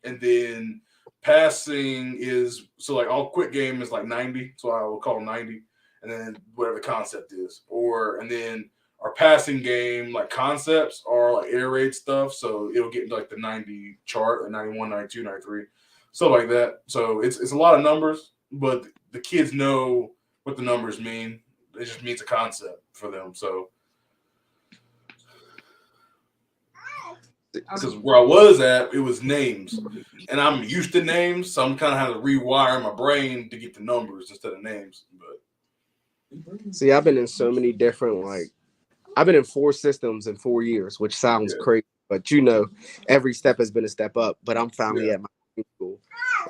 and then passing is so like all quick game is like 90, so I will call 90, and then whatever the concept is, or and then our passing game like concepts are like air raid stuff, so it'll get like the 90 chart, like 91, 92, 93, stuff like that. So it's a lot of numbers, but the kids know what the numbers mean. It just means a concept for them. So because where I was at, it was names, and I'm used to names, so I'm kind of having to rewire my brain to get the numbers instead of names. But see I've been in so many different like I've been in 4 systems in 4 years, which sounds yeah, crazy, but you know, every step has been a step up. But I'm finally yeah, at my school,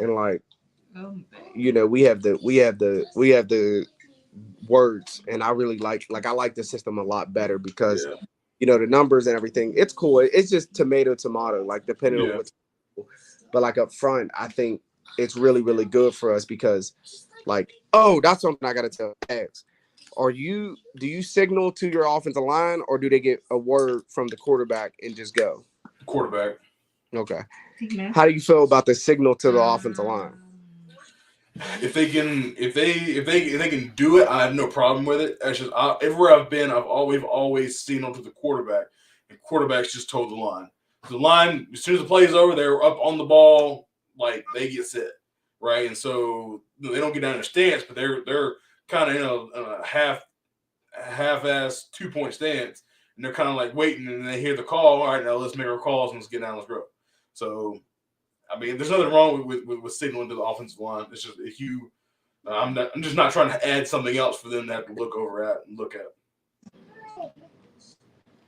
and like, you know, we have the words, and I really like I like the system a lot better because, yeah, you know, the numbers and everything. It's cool. It's just tomato, like depending on yeah. what's. But like up front, I think it's really good for us because, like, oh, that's something I gotta tell Ags. Do you signal to your offensive line or do they get a word from the quarterback and just go? Quarterback. Okay. How do you feel about the signal to the offensive line? If they can do it, I have no problem with it. That's just everywhere I've been, we've always seen onto the quarterback, and quarterbacks just told the line. The line, as soon as the play is over, they're up on the ball, like they get set, right? And so they don't get down in their stance, but they're kind of in a half-ass 2 point stance, and they're kind of like waiting, and they hear the call. All right, now let's make our calls and let's get down, let's go. So I mean, there's nothing wrong with signaling to the offensive line. It's just if you, I'm just not trying to add something else for them to have to look over at and look at.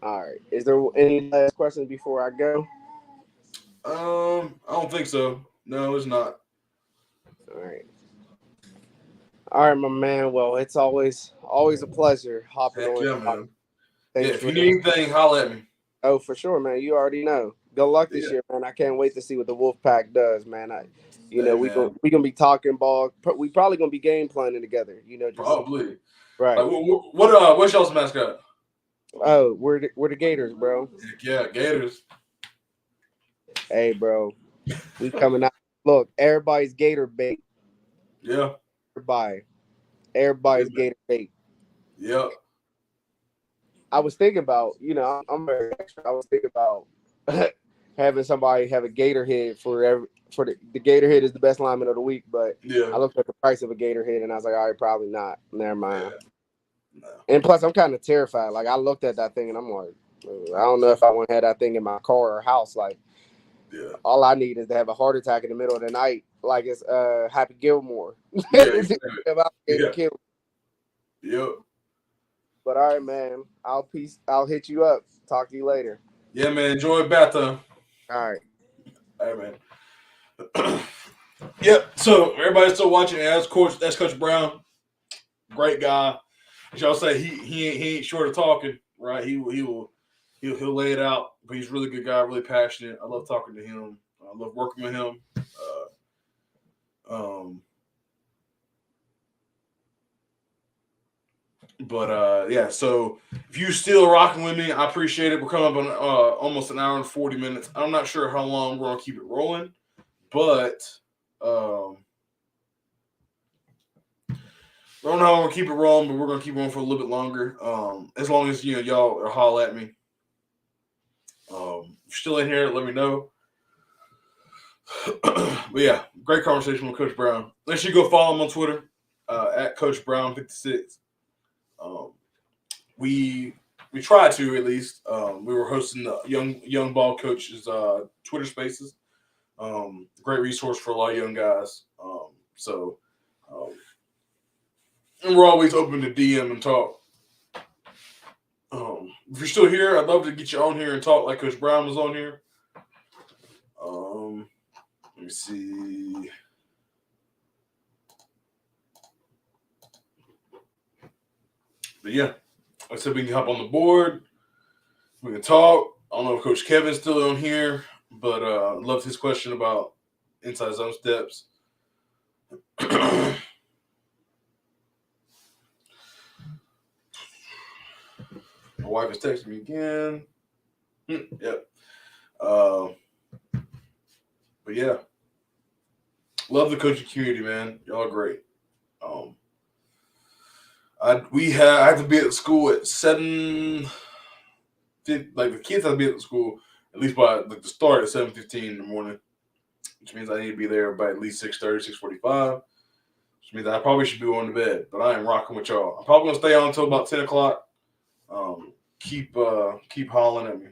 All right. Is there any last questions before I go? I don't think so. No, it's not. All right. All right, my man. Well, it's always a pleasure hopping Heck on. yeah, man. Yeah, Thank you if for you need that. anything, holler at me. Oh, for sure, man. You already know. Good luck this Yeah. year, man. I can't wait to see what the Wolfpack does, man. Hey, We man. gonna be talking ball. We probably gonna be game planning together. Just Probably. Like, right. what's y'all's mascot? Oh, we're the Gators, bro. Heck yeah, Gators. Hey, bro, we coming out. Look, everybody's Gator bait. Yeah. Everybody, Yeah, everybody's man. Gator bait. Yeah. I was thinking about, I'm very extra. I was thinking about having somebody have a Gator head for the Gator head is the best lineman of the week, but Yeah. I looked at the price of a Gator head and I was like, all right, probably not. Never mind. Yeah. No. And plus, I'm kind of terrified. Like I looked at that thing and I'm like, I don't know if I want to have that thing in my car or house. Like Yeah. all I need is to have a heart attack in the middle of the night, like it's Happy Gilmore. Yeah. Exactly. About Gator Yeah. kill. Yep. But all right, man. I'll hit you up. Talk to you later. Yeah, man. Enjoy bathtub. All right. All right, man. Yep. So everybody's still watching. That's Coach Brown. Great guy. As y'all say, he ain't short of talking, right? He'll lay it out. But he's a really good guy, really passionate. I love talking to him. I love working with him. Um, but yeah. So if you still rocking with me, I appreciate it. We're coming up on almost an hour and 40 minutes. I'm not sure how long we're gonna keep it rolling, but um, I don't know how we're gonna keep it rolling, but we're gonna keep rolling for a little bit longer. As long as y'all are holler at me. If you're still in here, let me know. But yeah, great conversation with Coach Brown. Make sure you go follow him on Twitter at Coach Brown 56. Um, we we tried to at least. We were hosting the young ball coaches Twitter Spaces. Great resource for a lot of young guys. So um, and we're always open to DM and talk. If you're still here, I'd love to get you on here and talk like Coach Brown was on here. Let me see. But yeah, I said we can hop on the board. We can talk. I don't know if Coach Kevin's still on here, but loved his question about inside zone steps. My wife is texting me again. Yep. But yeah, love the coaching community, man. Y'all are great. I had to be at school at 7. Like the kids had to be at the school at least by like the start at 7:15 in the morning, which means I need to be there by at least 6:30, 6:45. Which means I probably should be going to bed, but I am rocking with y'all. I'm probably gonna stay on until about 10 o'clock. Keep hollering at me.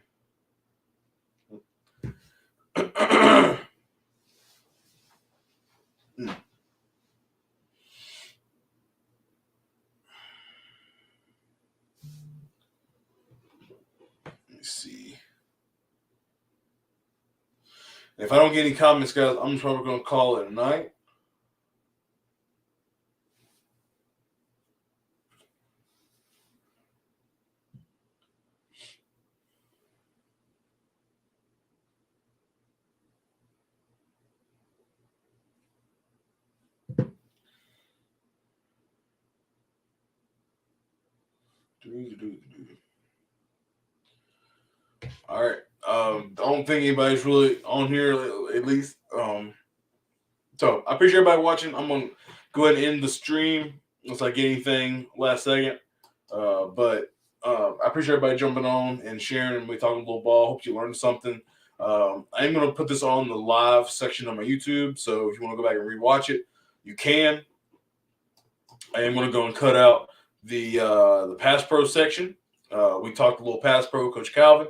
Let me see. If I don't get any comments, guys, I'm probably gonna call it a night. All right. I don't think anybody's really on here at least. So I appreciate everybody watching. I'm gonna go ahead and end the stream unless I get anything last second. But I appreciate everybody jumping on and sharing and we talking a little ball. Hope you learned something. I'm gonna put this on the live section of my YouTube. So if you want to go back and rewatch it, you can. I am gonna go and cut out the pass pro section. We talked a little pass pro, Coach Calvin.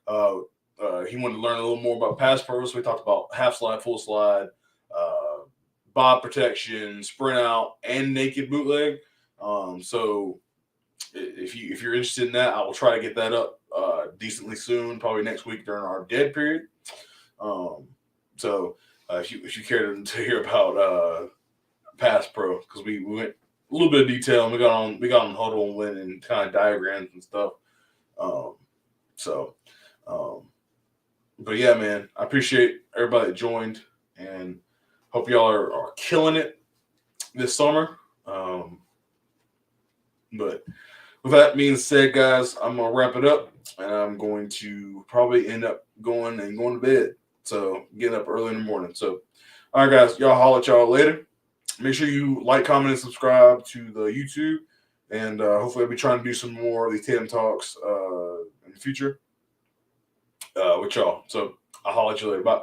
Uh, he wanted to learn a little more about pass pro, so we talked about half slide, full slide, uh, bob protection, sprint out, and naked bootleg. So if you're interested in that, I will try to get that up decently soon, probably next week during our dead period. So if you care to hear about pass pro, because we went a little bit of detail and we got on huddle and win and kind of diagrams and stuff. Um, so, um, but yeah, man, I appreciate everybody that joined, and hope y'all are killing it this summer. But with that being said, guys, I'm gonna wrap it up, and I'm going to probably end up going to bed. So getting up early in the morning. So, all right, guys, y'all holler at y'all later. Make sure you like, comment, and subscribe to the YouTube, and hopefully I'll be trying to do some more of these Tatum talks in the future with y'all. So I'll holler at you later. Bye.